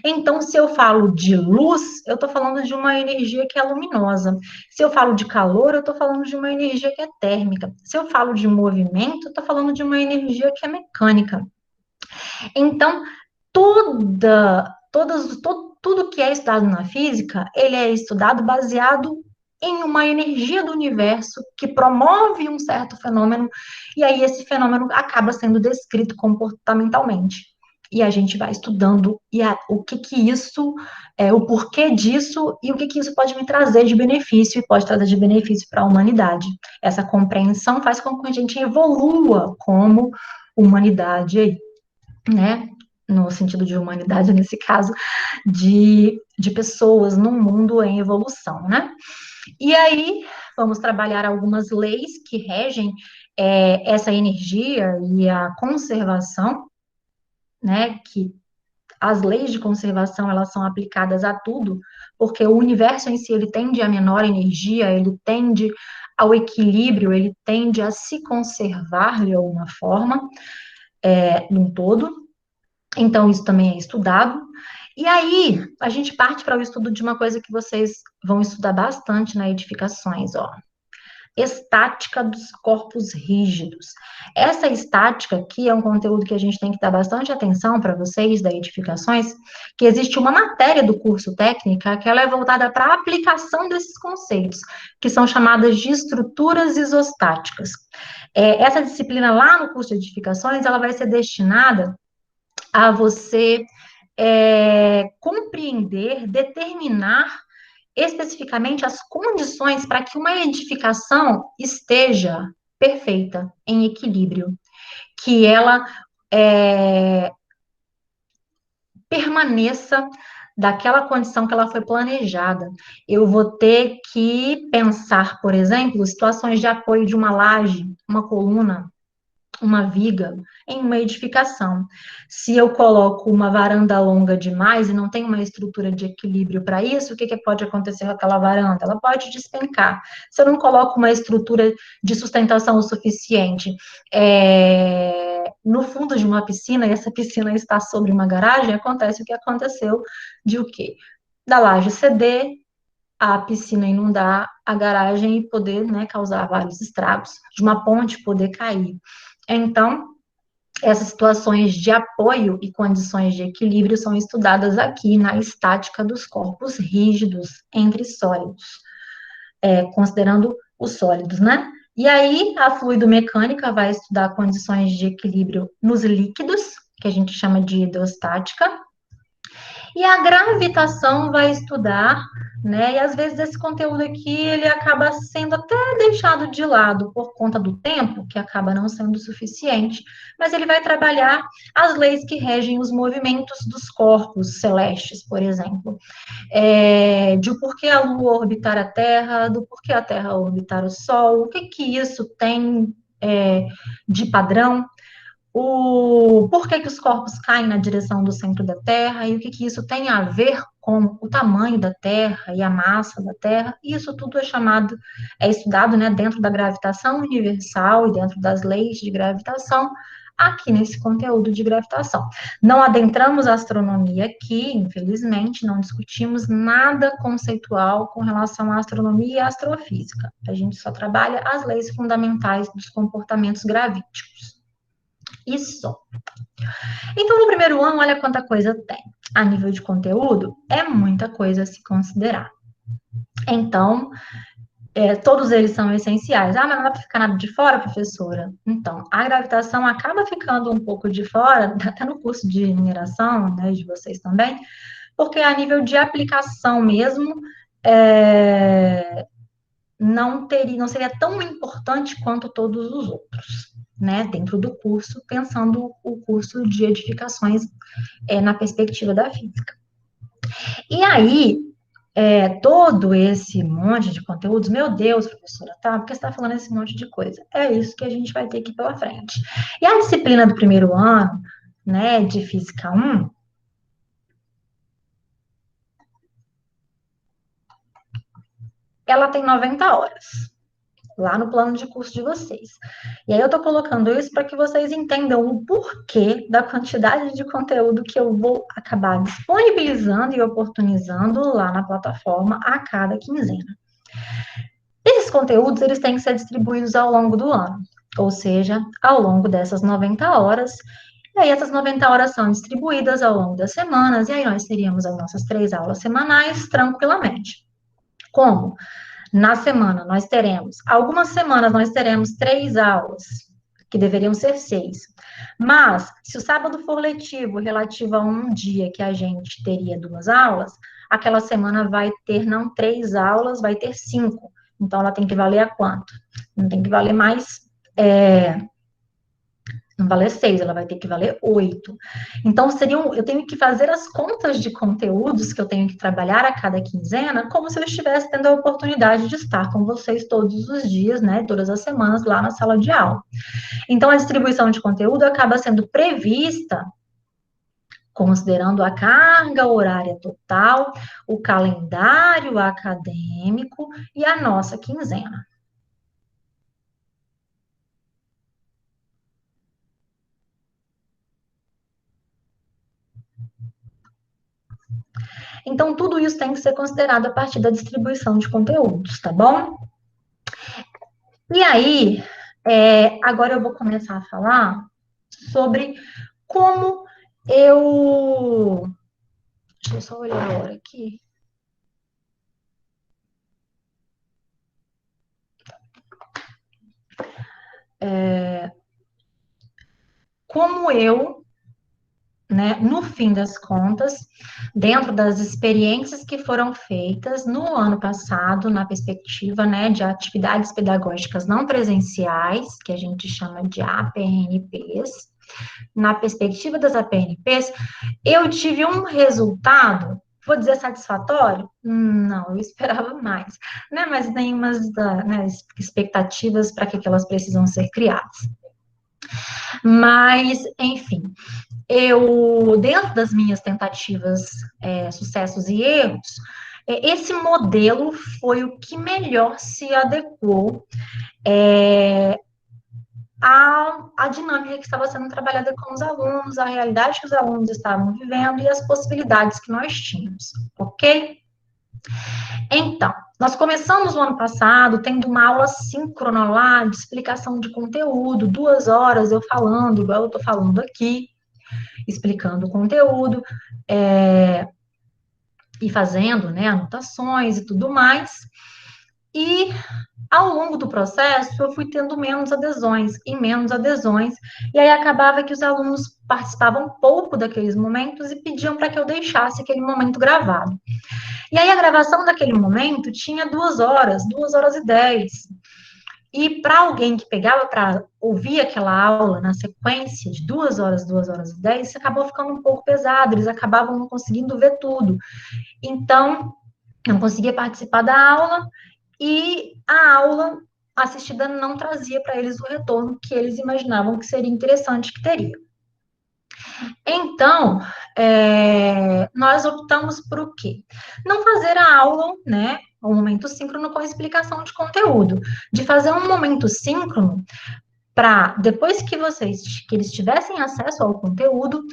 Então, se eu falo de luz, eu estou falando de uma energia que é luminosa. Se eu falo de calor, eu estou falando de uma energia que é térmica. Se eu falo de movimento, eu estou falando de uma energia que é mecânica. Então, tudo que é estudado na física, ele é estudado baseado em uma energia do universo que promove um certo fenômeno, e aí esse fenômeno acaba sendo descrito comportamentalmente. E a gente vai estudando o que isso, o porquê disso e o que isso pode me trazer de benefício e pode trazer de benefício para a humanidade. Essa compreensão faz com que a gente evolua como humanidade, né? No sentido de humanidade, nesse caso, de pessoas num mundo em evolução, né? E aí, vamos trabalhar algumas leis que regem essa energia e a conservação, né? Que as leis de conservação, elas são aplicadas a tudo, porque o universo em si, ele tende a menor energia, ele tende ao equilíbrio, ele tende a se conservar de alguma forma, num todo. Então, isso também é estudado. E aí, a gente parte para o estudo de uma coisa que vocês vão estudar bastante na edificações, ó. Estática dos corpos rígidos. Essa estática aqui é um conteúdo que a gente tem que dar bastante atenção para vocês da edificações, que existe uma matéria do curso técnica que ela é voltada para a aplicação desses conceitos, que são chamadas de estruturas isostáticas. Essa disciplina lá no curso de edificações, ela vai ser destinada a você compreender, determinar especificamente as condições para que uma edificação esteja perfeita, em equilíbrio, que ela permaneça daquela condição que ela foi planejada. Eu vou ter que pensar, por exemplo, situações de apoio de uma laje, uma coluna, uma viga em uma edificação. Se eu coloco uma varanda longa demais e não tem uma estrutura de equilíbrio para isso, o que pode acontecer com aquela varanda? Ela pode despencar. Se eu não coloco uma estrutura de sustentação o suficiente no fundo de uma piscina, e essa piscina está sobre uma garagem, acontece o que aconteceu de o quê? Da laje ceder, a piscina inundar, a garagem e poder, né, causar vários estragos, de uma ponte poder cair. Então, essas situações de apoio e condições de equilíbrio são estudadas aqui na estática dos corpos rígidos entre sólidos, considerando os sólidos, né? E aí, a fluidomecânica vai estudar condições de equilíbrio nos líquidos, que a gente chama de hidrostática, e a gravitação vai estudar, né? E às vezes esse conteúdo aqui ele acaba sendo até deixado de lado por conta do tempo, que acaba não sendo suficiente, mas ele vai trabalhar as leis que regem os movimentos dos corpos celestes, por exemplo, de porquê a Lua orbitar a Terra, do porquê a Terra orbitar o Sol, o que que isso tem de padrão, o porquê que os corpos caem na direção do centro da Terra e o que que isso tem a ver com o tamanho da Terra e a massa da Terra. E isso tudo é estudado, né, dentro da gravitação universal e dentro das leis de gravitação, aqui nesse conteúdo de gravitação. Não adentramos a astronomia aqui, infelizmente, não discutimos nada conceitual com relação à astronomia e à astrofísica. A gente só trabalha as leis fundamentais dos comportamentos gravíticos. Isso. Então, no primeiro ano, olha quanta coisa tem. A nível de conteúdo, é muita coisa a se considerar. Então, todos eles são essenciais. Ah, mas não dá para ficar nada de fora, professora? Então, a gravitação acaba ficando um pouco de fora, até no curso de mineração, né, de vocês também, porque a nível de aplicação mesmo, não seria tão importante quanto todos os outros, né, dentro do curso, pensando o curso de edificações na perspectiva da física. E aí, todo esse monte de conteúdos, meu Deus, professora, tá? Porque você está falando esse monte de coisa. É isso que a gente vai ter aqui pela frente. E a disciplina do primeiro ano, né, de Física 1, ela tem 90 horas. Lá no plano de curso de vocês. E aí eu tô colocando isso para que vocês entendam o porquê da quantidade de conteúdo que eu vou acabar disponibilizando e oportunizando lá na plataforma a cada quinzena. Esses conteúdos, eles têm que ser distribuídos ao longo do ano, ou seja, ao longo dessas 90 horas, e aí essas 90 horas são distribuídas ao longo das semanas, e aí nós teríamos as nossas 3 aulas semanais tranquilamente. Como? Na semana, algumas semanas nós teremos 3 aulas, que deveriam ser 6. Mas, se o sábado for letivo, relativo a um dia que a gente teria 2 aulas, aquela semana vai ter não 3 aulas, vai ter 5. Então, ela tem que valer a quanto? Não tem que valer mais, não valer 6, ela vai ter que valer 8. Então, eu tenho que fazer as contas de conteúdos que eu tenho que trabalhar a cada quinzena, como se eu estivesse tendo a oportunidade de estar com vocês todos os dias, né, todas as semanas lá na sala de aula. Então, a distribuição de conteúdo acaba sendo prevista considerando a carga horária total, o calendário acadêmico e a nossa quinzena. Então, tudo isso tem que ser considerado a partir da distribuição de conteúdos, tá bom? E aí, agora eu vou começar a falar sobre como eu... Deixa eu só olhar a hora aqui. Como eu, né, no fim das contas, dentro das experiências que foram feitas no ano passado, na perspectiva, né, de atividades pedagógicas não presenciais, que a gente chama de APNPs, na perspectiva das APNPs, eu tive um resultado, vou dizer satisfatório? Não, eu esperava mais, né? Mas nenhuma das expectativas para que elas precisam ser criadas. Mas, enfim, eu, dentro das minhas tentativas, sucessos e erros, esse modelo foi o que melhor se adequou à dinâmica que estava sendo trabalhada com os alunos, a realidade que os alunos estavam vivendo e as possibilidades que nós tínhamos, ok? Então, nós começamos no ano passado tendo uma aula síncrona lá de explicação de conteúdo, 2 horas eu falando, igual eu estou falando aqui, explicando o conteúdo, e fazendo, né, anotações e tudo mais. E ao longo do processo, eu fui tendo menos adesões, e aí acabava que os alunos participavam pouco daqueles momentos e pediam para que eu deixasse aquele momento gravado. E aí a gravação daquele momento tinha 2 horas, 2 horas e 10. E para alguém que pegava para ouvir aquela aula na sequência de 2 horas, 2 horas e 10, isso acabou ficando um pouco pesado, eles acabavam não conseguindo ver tudo. Então, não conseguia participar da aula, e a aula assistida não trazia para eles o retorno que eles imaginavam que seria interessante que teria. Então, nós optamos por o quê? Não fazer a aula, né, um momento síncrono com a explicação de conteúdo, de fazer um momento síncrono para, depois que eles tivessem acesso ao conteúdo,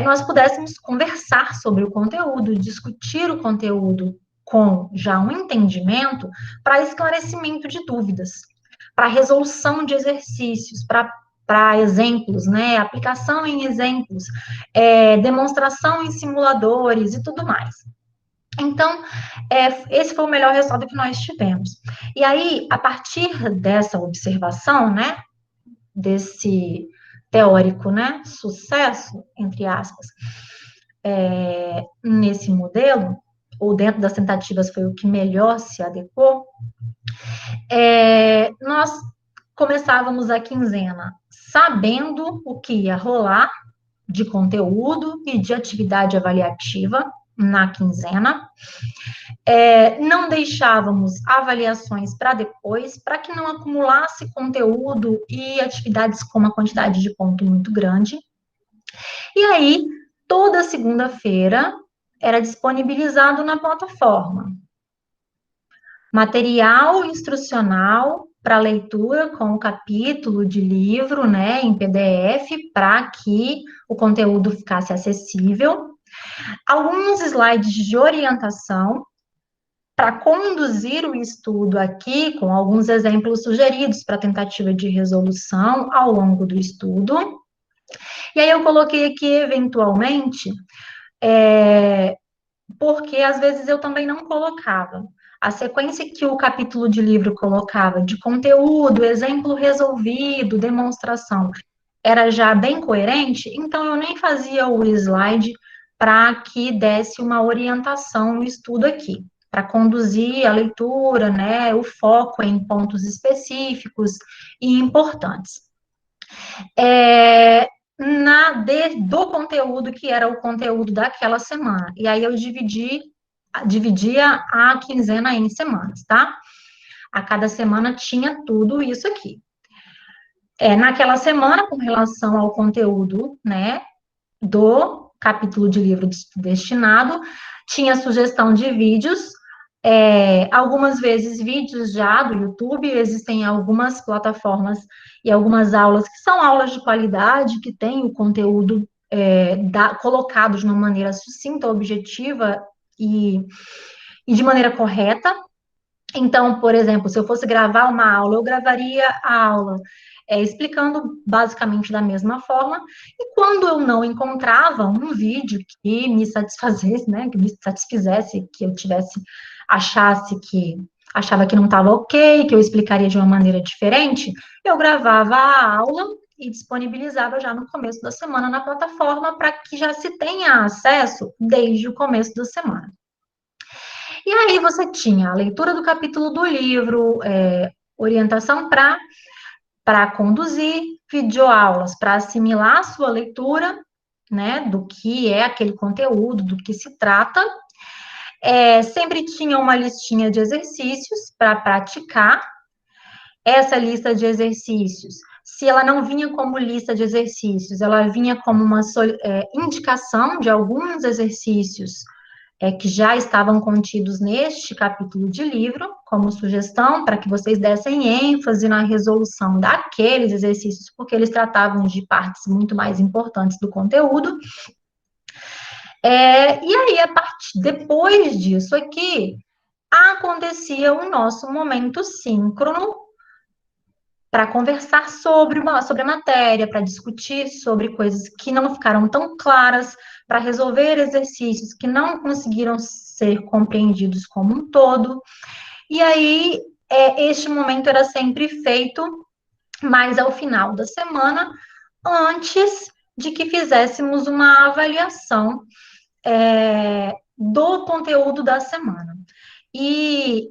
nós pudéssemos conversar sobre o conteúdo, discutir o conteúdo com já um entendimento para esclarecimento de dúvidas, para resolução de exercícios, para exemplos, né, aplicação em exemplos, demonstração em simuladores e tudo mais. Então, esse foi o melhor resultado que nós tivemos. E aí, a partir dessa observação, né, desse teórico, né, sucesso, entre aspas, nesse modelo, ou dentro das tentativas foi o que melhor se adequou, nós começávamos a quinzena sabendo o que ia rolar de conteúdo e de atividade avaliativa na quinzena, não deixávamos avaliações para depois, para que não acumulasse conteúdo e atividades com uma quantidade de ponto muito grande. E aí, toda segunda-feira, era disponibilizado na plataforma material instrucional para leitura com o capítulo de livro, né, em PDF, para que o conteúdo ficasse acessível. Alguns slides de orientação para conduzir o estudo aqui, com alguns exemplos sugeridos para tentativa de resolução ao longo do estudo. E aí eu coloquei aqui, eventualmente, porque às vezes eu também não colocava. A sequência que o capítulo de livro colocava de conteúdo, exemplo resolvido, demonstração, era já bem coerente, então eu nem fazia o slide para que desse uma orientação no estudo aqui, para conduzir a leitura, né, o foco em pontos específicos e importantes. Do conteúdo que era o conteúdo daquela semana. E aí eu dividia a quinzena em semanas, tá? A cada semana tinha tudo isso aqui. Naquela semana, com relação ao conteúdo, né, do capítulo de livro destinado, tinha sugestão de vídeos, algumas vezes vídeos já do YouTube, existem algumas plataformas e algumas aulas que são aulas de qualidade, que têm o conteúdo colocado de uma maneira sucinta, objetiva e de maneira correta. Então, por exemplo, se eu fosse gravar uma aula, eu gravaria a aula explicando basicamente da mesma forma, e quando eu não encontrava um vídeo que me satisfazesse, né, que me satisfizesse, que eu achava que não estava ok, que eu explicaria de uma maneira diferente, eu gravava a aula e disponibilizava já no começo da semana na plataforma para que já se tenha acesso desde o começo da semana. E aí você tinha a leitura do capítulo do livro, orientação para conduzir, videoaulas para assimilar a sua leitura, né, do que é aquele conteúdo, do que se trata. Sempre tinha uma listinha de exercícios para praticar. Essa lista de exercícios, se ela não vinha como lista de exercícios, ela vinha como uma indicação de alguns exercícios que já estavam contidos neste capítulo de livro, como sugestão para que vocês dessem ênfase na resolução daqueles exercícios, porque eles tratavam de partes muito mais importantes do conteúdo. E aí, depois disso aqui, acontecia o nosso momento síncrono para conversar sobre a matéria, para discutir sobre coisas que não ficaram tão claras, para resolver exercícios que não conseguiram ser compreendidos como um todo. E aí, este momento era sempre feito mais ao final da semana, antes de que fizéssemos uma avaliação do conteúdo da semana. E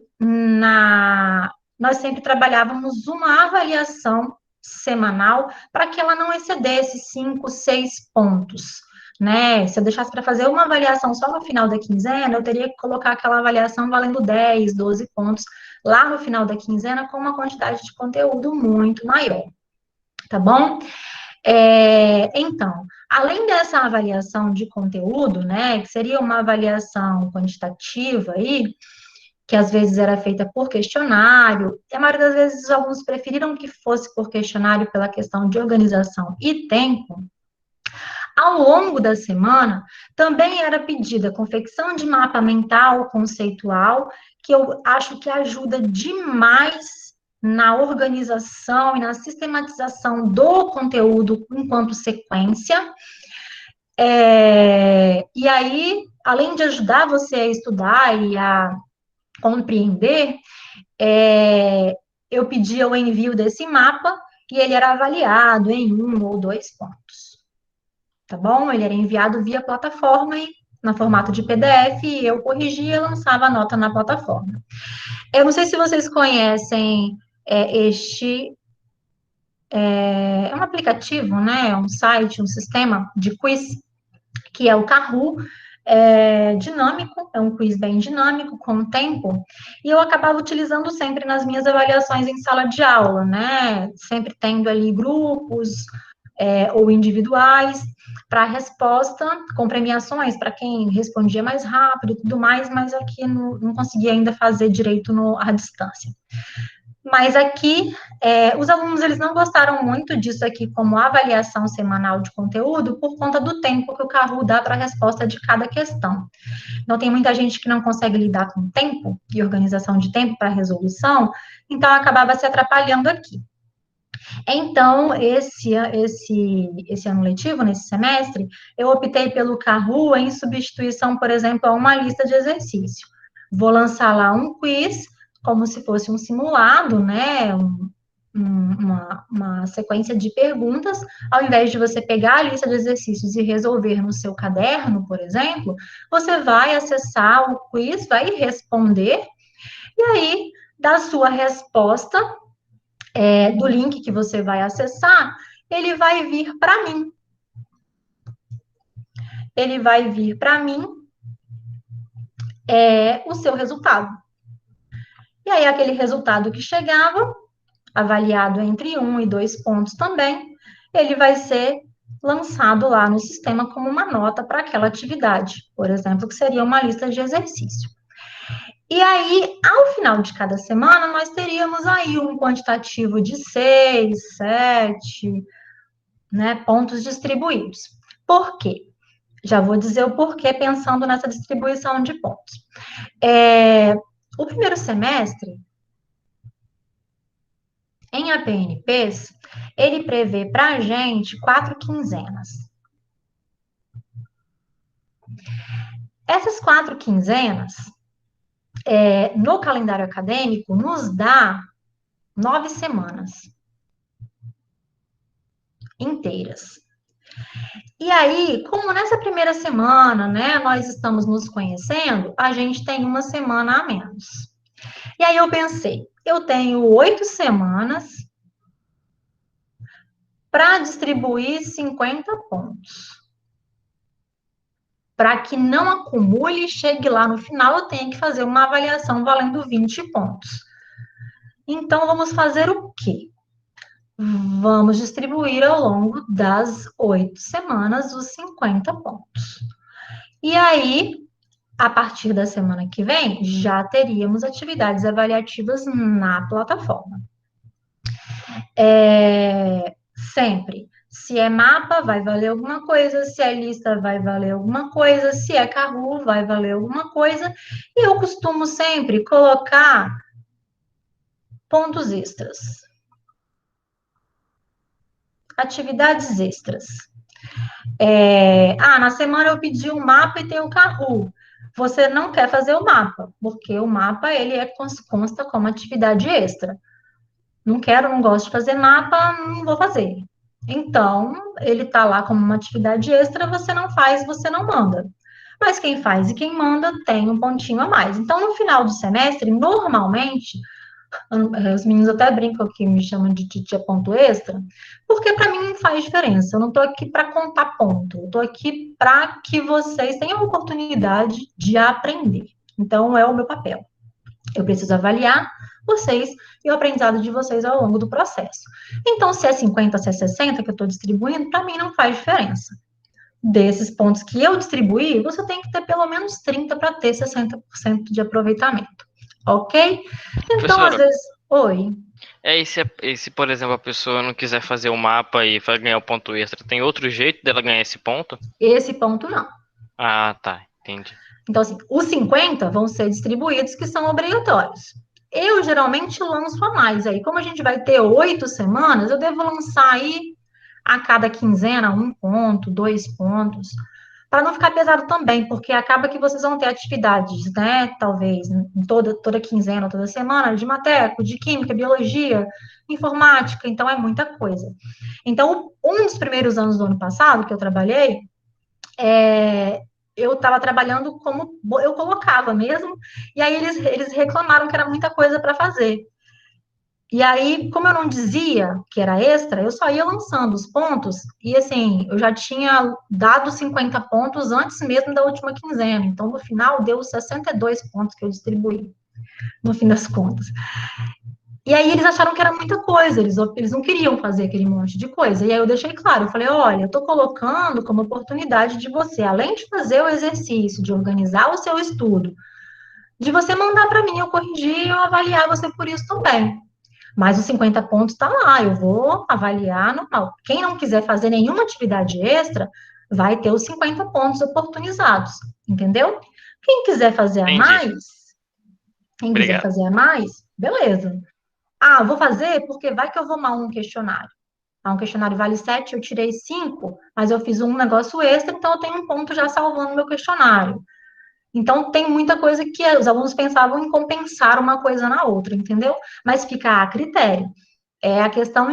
nós sempre trabalhávamos uma avaliação semanal para que ela não excedesse 5, 6 pontos, né? Se eu deixasse para fazer uma avaliação só no final da quinzena, eu teria que colocar aquela avaliação valendo 10, 12 pontos lá no final da quinzena com uma quantidade de conteúdo muito maior, tá bom? Então, além dessa avaliação de conteúdo, né, que seria uma avaliação quantitativa aí, que às vezes era feita por questionário, e a maioria das vezes os alunos preferiram que fosse por questionário pela questão de organização e tempo. Ao longo da semana, também era pedida a confecção de mapa mental conceitual, que eu acho que ajuda demais na organização e na sistematização do conteúdo enquanto sequência. E aí, além de ajudar você a estudar e a compreender, eu pedia o envio desse mapa e ele era avaliado em 1 ou 2 pontos. Tá bom? Ele era enviado via plataforma e no formato de PDF, e eu corrigia e lançava a nota na plataforma. Eu não sei se vocês conhecem é um aplicativo, né? É um site, um sistema de quiz, que é o Kahoot, dinâmico, é um quiz bem dinâmico, com o tempo, e eu acabava utilizando sempre nas minhas avaliações em sala de aula, né? Sempre tendo ali grupos ou individuais para resposta, com premiações para quem respondia mais rápido e tudo mais, mas aqui não conseguia ainda fazer direito à distância. Mas aqui, os alunos, eles não gostaram muito disso aqui como avaliação semanal de conteúdo por conta do tempo que o Kahoot dá para a resposta de cada questão. Então, tem muita gente que não consegue lidar com tempo e organização de tempo para resolução, então acabava se atrapalhando aqui. Então, esse ano letivo, nesse semestre, eu optei pelo Kahoot em substituição, por exemplo, a uma lista de exercício. Vou lançar lá um quiz, como se fosse um simulado, né? Uma sequência de perguntas, ao invés de você pegar a lista de exercícios e resolver no seu caderno, por exemplo, você vai acessar o quiz, vai responder, e aí, da sua resposta, do link que você vai acessar, ele vai vir para mim. Ele vai vir para mim o seu resultado. E aí, aquele resultado que chegava, avaliado entre 1 e 2 pontos também, ele vai ser lançado lá no sistema como uma nota para aquela atividade, por exemplo, que seria uma lista de exercício. E aí, ao final de cada semana, nós teríamos aí um quantitativo de 6, 7, né, pontos distribuídos. Por quê? Já vou dizer o porquê pensando nessa distribuição de pontos. O primeiro semestre, em APNPs, ele prevê para a gente 4 quinzenas. Essas 4 quinzenas, no calendário acadêmico, nos dá 9 semanas inteiras. E aí, como nessa primeira semana, né, nós estamos nos conhecendo, a gente tem uma semana a menos. E aí eu pensei, eu tenho 8 semanas para distribuir 50 pontos. Para que não acumule e chegue lá no final, eu tenho que fazer uma avaliação valendo 20 pontos. Então, vamos fazer o quê? Vamos distribuir ao longo das 8 semanas os 50 pontos. E aí, a partir da semana que vem, já teríamos atividades avaliativas na plataforma. Sempre, se é mapa, vai valer alguma coisa, se é lista, vai valer alguma coisa, se é Kahoot, vai valer alguma coisa, e eu costumo sempre colocar pontos extras. Atividades extras. Na semana eu pedi um mapa e tem o Kahoot. Você não quer fazer o mapa, porque o mapa, ele consta como atividade extra. Não quero, não gosto de fazer mapa, não vou fazer. Então, ele está lá como uma atividade extra, você não faz, você não manda. Mas quem faz e quem manda tem um pontinho a mais. Então, no final do semestre, normalmente, os meninos até brincam que me chamam de titia ponto extra, porque para mim não faz diferença. Eu não estou aqui para contar ponto, eu estou aqui para que vocês tenham a oportunidade de aprender. Então, é o meu papel. Eu preciso avaliar vocês e o aprendizado de vocês ao longo do processo. Então, se é 50, se é 60 que eu estou distribuindo, para mim não faz diferença. Desses pontos que eu distribuí, você tem que ter pelo menos 30 para ter 60% de aproveitamento. Ok? Então, Professora, às vezes. Oi. E se, por exemplo, a pessoa não quiser fazer o mapa e vai ganhar o ponto extra, tem outro jeito dela ganhar esse ponto? Esse ponto não. Ah, tá. Entendi. Então, assim, os 50 vão ser distribuídos, que são obrigatórios. Eu geralmente lanço a mais. Aí, como a gente vai ter 8 semanas, eu devo lançar aí a cada quinzena 1 ponto, 2 pontos, para não ficar pesado também, porque acaba que vocês vão ter atividades, né? Talvez toda quinzena, toda semana, de mateco, de química, biologia, informática, então é muita coisa. Então, um dos primeiros anos do ano passado que eu trabalhei, eu estava trabalhando como eu colocava mesmo, e aí eles reclamaram que era muita coisa para fazer. E aí, como eu não dizia que era extra, eu só ia lançando os pontos, e assim, eu já tinha dado 50 pontos antes mesmo da última quinzena, então no final deu 62 pontos que eu distribuí, no fim das contas. E aí eles acharam que era muita coisa, eles não queriam fazer aquele monte de coisa. E aí eu deixei claro, eu falei, olha, eu estou colocando como oportunidade de você, além de fazer o exercício, de organizar o seu estudo, de você mandar para mim, eu corrigir e eu avaliar você por isso também. Mas os 50 pontos está lá, eu vou avaliar normal. Quem não quiser fazer nenhuma atividade extra, vai ter os 50 pontos oportunizados, entendeu? Quem quiser fazer a Entendi. Obrigado. beleza. Ah, vou fazer porque vai que eu vou mal um questionário. Um questionário vale 7, eu tirei 5, mas eu fiz um negócio extra, então eu tenho um ponto já salvando meu questionário. Então, tem muita coisa que os alunos pensavam em compensar uma coisa na outra, entendeu? Mas fica a critério. É a questão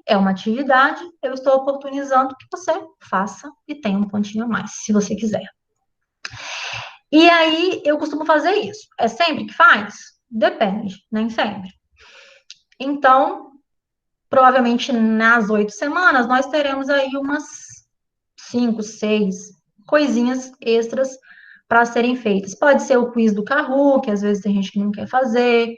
é uma atividade, eu estou oportunizando que você faça e tenha um pontinho a mais, se você quiser. E aí, eu costumo fazer isso. É sempre que faz? Depende, nem sempre. Então, provavelmente nas 8 semanas, nós teremos aí umas 5, 6 coisinhas extras para serem feitas. Pode ser o quiz do Kahoot, que às vezes tem gente que não quer fazer.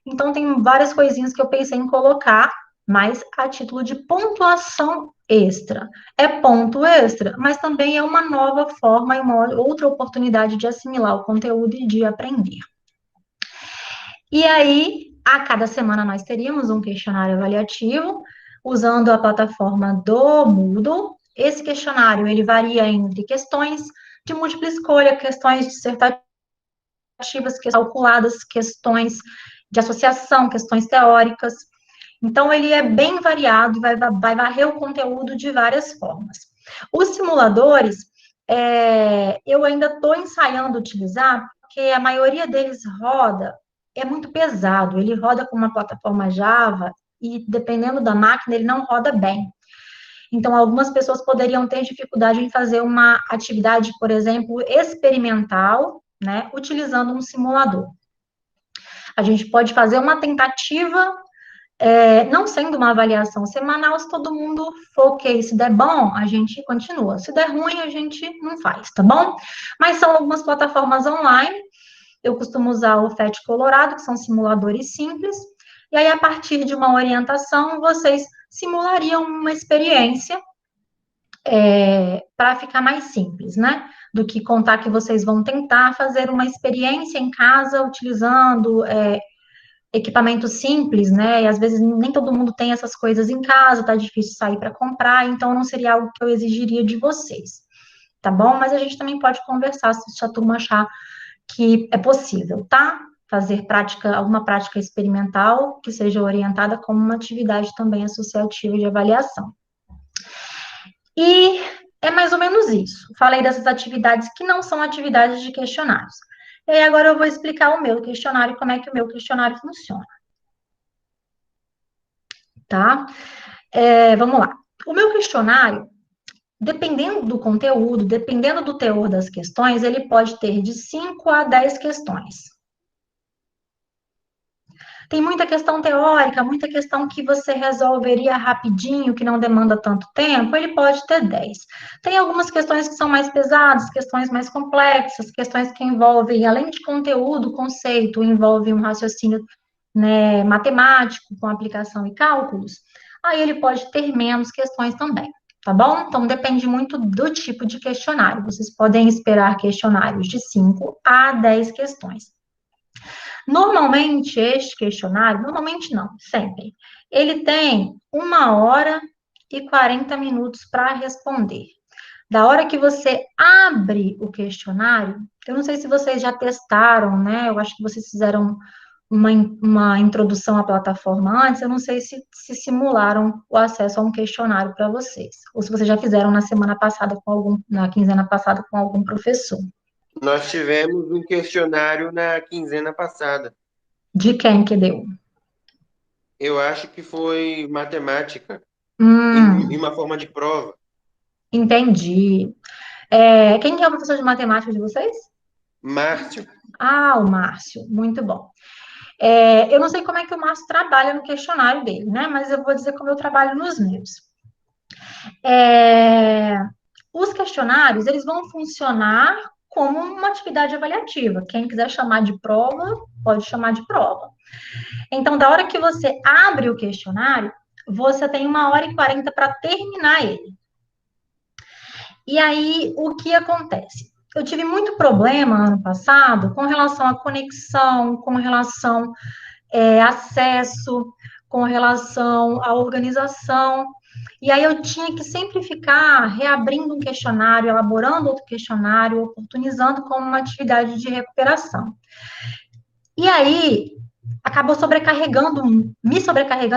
Então, tem várias coisinhas que eu pensei em colocar, mas a título de pontuação extra. É ponto extra, mas também é uma nova forma e uma outra oportunidade de assimilar o conteúdo e de aprender. E aí, a cada semana nós teríamos um questionário avaliativo, usando a plataforma do Moodle. Esse questionário, ele varia entre questões de múltipla escolha, questões dissertativas, calculadas, questões de associação, questões teóricas. Então, ele é bem variado e vai varrer o conteúdo de várias formas. Os simuladores, eu ainda estou ensaiando utilizar, porque a maioria deles é muito pesado, ele roda com uma plataforma Java e, dependendo da máquina, ele não roda bem. Então, algumas pessoas poderiam ter dificuldade em fazer uma atividade, por exemplo, experimental, né, utilizando um simulador. A gente pode fazer uma tentativa Não sendo uma avaliação semanal, se todo mundo for ok, se der bom, a gente continua. Se der ruim, a gente não faz, tá bom? Mas são algumas plataformas online. Eu costumo usar o FET Colorado, que são simuladores simples. E aí, a partir de uma orientação, vocês simulariam uma experiência para ficar mais simples, né? Do que contar que vocês vão tentar fazer uma experiência em casa utilizando equipamentos simples, né? E às vezes nem todo mundo tem essas coisas em casa, tá difícil sair para comprar, então não seria algo que eu exigiria de vocês, tá bom? Mas a gente também pode conversar se a turma achar que é possível, tá? Fazer alguma prática experimental que seja orientada como uma atividade também associativa de avaliação. E é mais ou menos isso. Falei dessas atividades que não são atividades de questionários. E aí agora eu vou explicar o meu questionário, como é que o meu questionário funciona. Tá? Vamos lá. O meu questionário, dependendo do conteúdo, dependendo do teor das questões, ele pode ter de 5 a 10 questões. Tem muita questão teórica, muita questão que você resolveria rapidinho, que não demanda tanto tempo, ele pode ter 10. Tem algumas questões que são mais pesadas, questões mais complexas, questões que envolvem, além de conteúdo, conceito, envolve um raciocínio, né, matemático, com aplicação e cálculos, aí ele pode ter menos questões também, tá bom? Então, depende muito do tipo de questionário. Vocês podem esperar questionários de 5 a 10 questões. Normalmente, este questionário, normalmente não, sempre, ele tem 1 hora e 40 minutos para responder. Da hora que você abre o questionário, eu não sei se vocês já testaram, né? Eu acho que vocês fizeram uma introdução à plataforma antes, eu não sei se simularam o acesso a um questionário para vocês, ou se vocês já fizeram na semana passada na quinzena passada com algum professor. Nós tivemos um questionário na quinzena passada. De quem que deu? Eu acho que foi matemática, em uma forma de prova. Entendi. Quem que é o professor de matemática de vocês? Márcio. Ah, o Márcio, muito bom. Eu não sei como é que o Márcio trabalha no questionário dele, né? Mas eu vou dizer como eu trabalho nos meus. Os questionários, eles vão funcionar como uma atividade avaliativa. Quem quiser chamar de prova, pode chamar de prova. Então, da hora que você abre o questionário, você tem 1 hora e 40 para terminar ele. E aí, o que acontece? Eu tive muito problema ano passado com relação à conexão, com relação a acesso, com relação à organização. E aí eu tinha que sempre ficar reabrindo um questionário, elaborando outro questionário, oportunizando como uma atividade de recuperação. E aí acabou me sobrecarregando e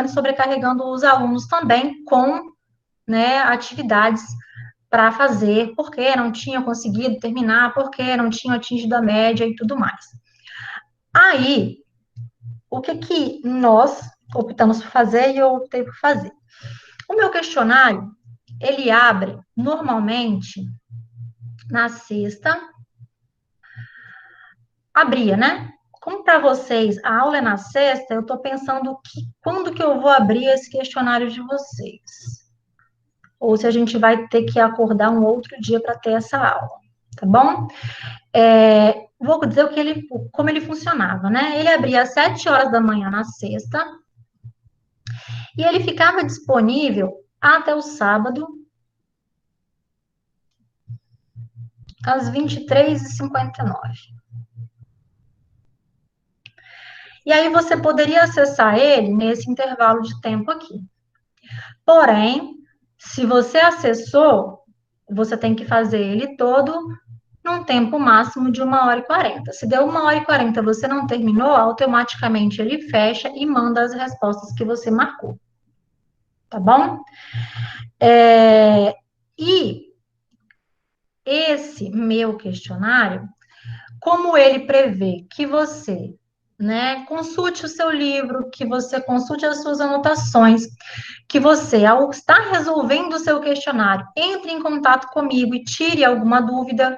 sobrecarregando os alunos também com, né, atividades para fazer, porque não tinham conseguido terminar, porque não tinham atingido a média e tudo mais. Aí, o que nós optamos por fazer e eu optei por fazer? O meu questionário, ele abre normalmente na sexta, abria, né? Como para vocês a aula é na sexta, eu estou pensando quando que eu vou abrir esse questionário de vocês. Ou se a gente vai ter que acordar um outro dia para ter essa aula, tá bom? Vou dizer como ele funcionava, né? Ele abria às 7 horas da manhã na sexta e ele ficava disponível até o sábado, às 23h59. E aí você poderia acessar ele nesse intervalo de tempo aqui. Porém, se você acessou, você tem que fazer ele todo num tempo máximo de 1 hora e 40. Se deu 1 hora e 40 e você não terminou, automaticamente ele fecha e manda as respostas que você marcou. Tá bom? E esse meu questionário, como ele prevê que você, né, consulte o seu livro, que você consulte as suas anotações, que você, ao estar resolvendo o seu questionário, entre em contato comigo e tire alguma dúvida,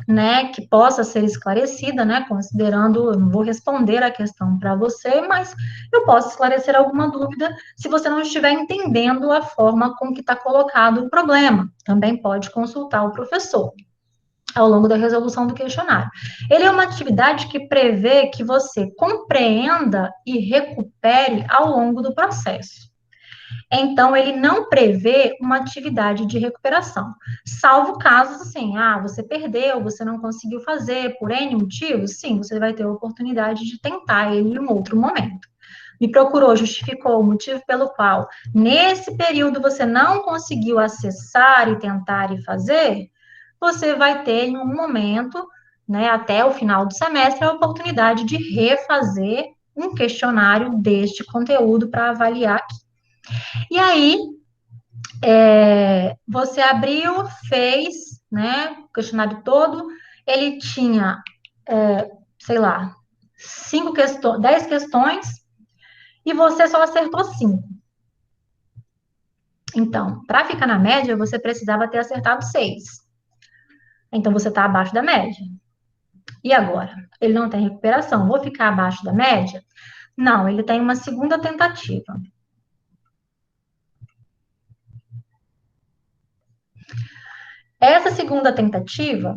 né, que possa ser esclarecida, né, considerando, eu não vou responder a questão para você, mas eu posso esclarecer alguma dúvida se você não estiver entendendo a forma com que está colocado o problema. Também pode consultar o professor ao longo da resolução do questionário. Ele é uma atividade que prevê que você compreenda e recupere ao longo do processo. Então, ele não prevê uma atividade de recuperação, salvo casos assim, você perdeu, você não conseguiu fazer por N motivos, sim, você vai ter a oportunidade de tentar ele em um outro momento. Me procurou, justificou o motivo pelo qual, nesse período, você não conseguiu acessar e tentar e fazer, você vai ter em um momento, né, até o final do semestre, a oportunidade de refazer um questionário deste conteúdo para avaliar aqui. E aí, você abriu, fez, né, o questionário todo, ele tinha, sei lá, 10 questões, e você só acertou 5. Então, para ficar na média, você precisava ter acertado 6. Então, você está abaixo da média. E agora? Ele não tem recuperação. Vou ficar abaixo da média? Não, ele tem uma segunda tentativa. Essa segunda tentativa,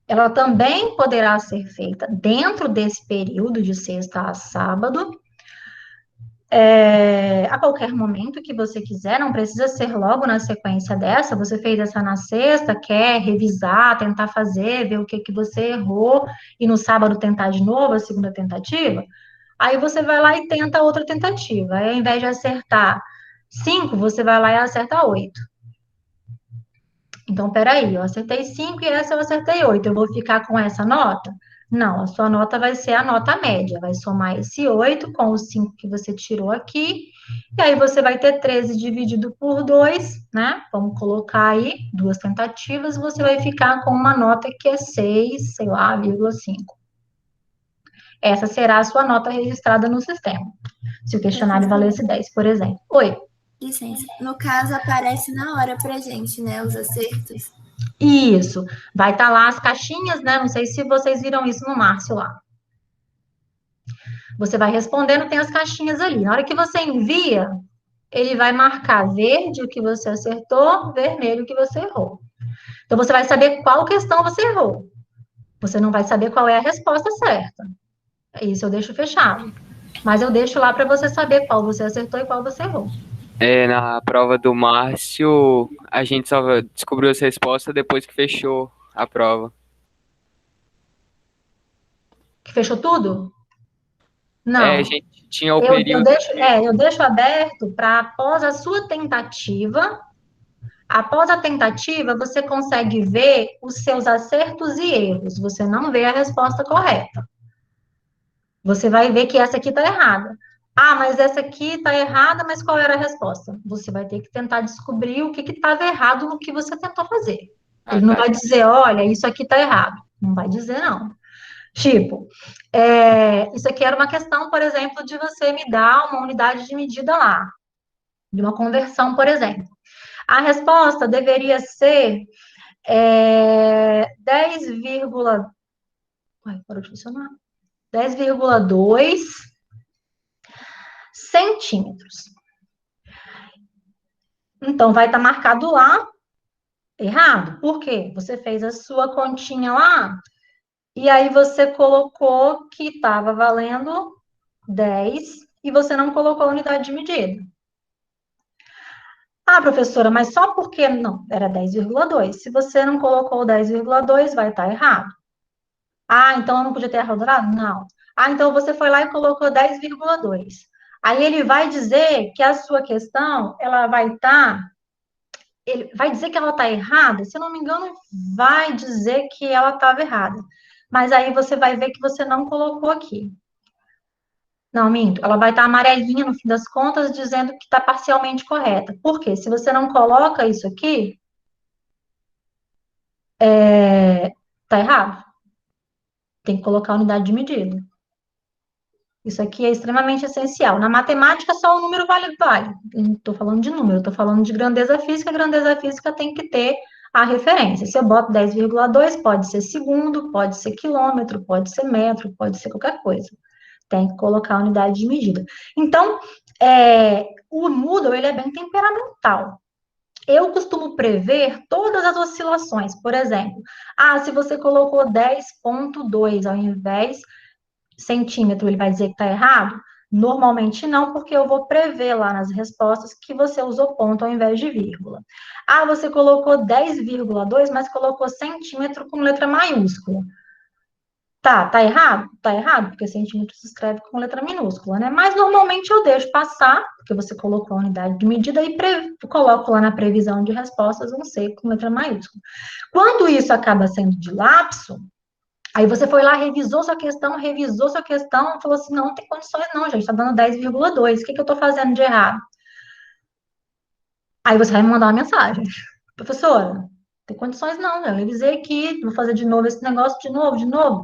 ela também poderá ser feita dentro desse período de sexta a sábado, a qualquer momento que você quiser, não precisa ser logo na sequência dessa, você fez essa na sexta, quer revisar, tentar fazer, ver o que você errou, e no sábado tentar de novo a segunda tentativa, aí você vai lá e tenta outra tentativa, aí ao invés de acertar 5, você vai lá e acerta 8. Então, peraí, eu acertei 5 e essa eu acertei 8. Eu vou ficar com essa nota? Não, a sua nota vai ser a nota média. Vai somar esse 8 com os 5 que você tirou aqui. E aí você vai ter 13 dividido por 2, né? Vamos colocar aí 2 tentativas. Você vai ficar com uma nota que é 6, sei lá, 5. Essa será a sua nota registrada no sistema. Se o questionário valesse 10, por exemplo. Oi. Licença. No caso, aparece na hora pra gente, né? Os acertos. Isso. Vai estar lá as caixinhas, né? Não sei se vocês viram isso no Márcio lá. Você vai respondendo, tem as caixinhas ali. Na hora que você envia, ele vai marcar verde o que você acertou, vermelho o que você errou. Então, você vai saber qual questão você errou. Você não vai saber qual é a resposta certa. Isso eu deixo fechado. Mas eu deixo lá para você saber qual você acertou e qual você errou. Na prova do Márcio, a gente só descobriu as respostas depois que fechou a prova. Que fechou tudo? Não. A gente tinha o período... Eu deixo aberto para após a sua tentativa. Após a tentativa, você consegue ver os seus acertos e erros. Você não vê a resposta correta. Você vai ver que essa aqui está errada. Mas essa aqui está errada, mas qual era a resposta? Você vai ter que tentar descobrir o que estava errado no que você tentou fazer. Ele não vai dizer, olha, isso aqui está errado. Não vai dizer, não. Tipo, isso aqui era uma questão, por exemplo, de você me dar uma unidade de medida lá. De uma conversão, por exemplo. A resposta deveria ser 10,2 centímetros. Então, vai estar marcado lá errado. Por quê? Você fez a sua continha lá e aí você colocou que estava valendo 10 e você não colocou a unidade de medida. Professora, mas só porque... Não, era 10,2. Se você não colocou 10,2, vai estar errado. Então eu não podia ter arredondado? Não. Então você foi lá e colocou 10,2. Aí ele vai dizer que a sua questão, ela vai estar... Ele vai dizer que ela está errada? Se eu não me engano, vai dizer que ela estava errada. Mas aí você vai ver que você não colocou aqui. Não, minto. Ela vai estar amarelinha, no fim das contas, dizendo que está parcialmente correta. Por quê? Se você não coloca isso aqui, está errado. Tem que colocar a unidade de medida. Isso aqui é extremamente essencial. Na matemática, só o número vale. Não estou falando de número, estou falando de grandeza física. A grandeza física tem que ter a referência. Se eu boto 10,2, pode ser segundo, pode ser quilômetro, pode ser metro, pode ser qualquer coisa. Tem que colocar a unidade de medida. Então, o Moodle, ele é bem temperamental. Eu costumo prever todas as oscilações. Por exemplo, se você colocou 10,2 ao invés centímetro, ele vai dizer que está errado? Normalmente não, porque eu vou prever lá nas respostas que você usou ponto ao invés de vírgula. Você colocou 10,2, mas colocou centímetro com letra maiúscula. Tá errado? Tá errado, porque centímetro se escreve com letra minúscula, né? Mas normalmente eu deixo passar, porque você colocou a unidade de medida e coloco lá na previsão de respostas um C com letra maiúscula. Quando isso acaba sendo de lapso, aí você foi lá, revisou sua questão, falou assim, não tem condições não, gente, tá dando 10,2, o que eu tô fazendo de errado? Aí você vai me mandar uma mensagem. Professora, não tem condições não, eu revisei aqui, vou fazer de novo esse negócio, de novo.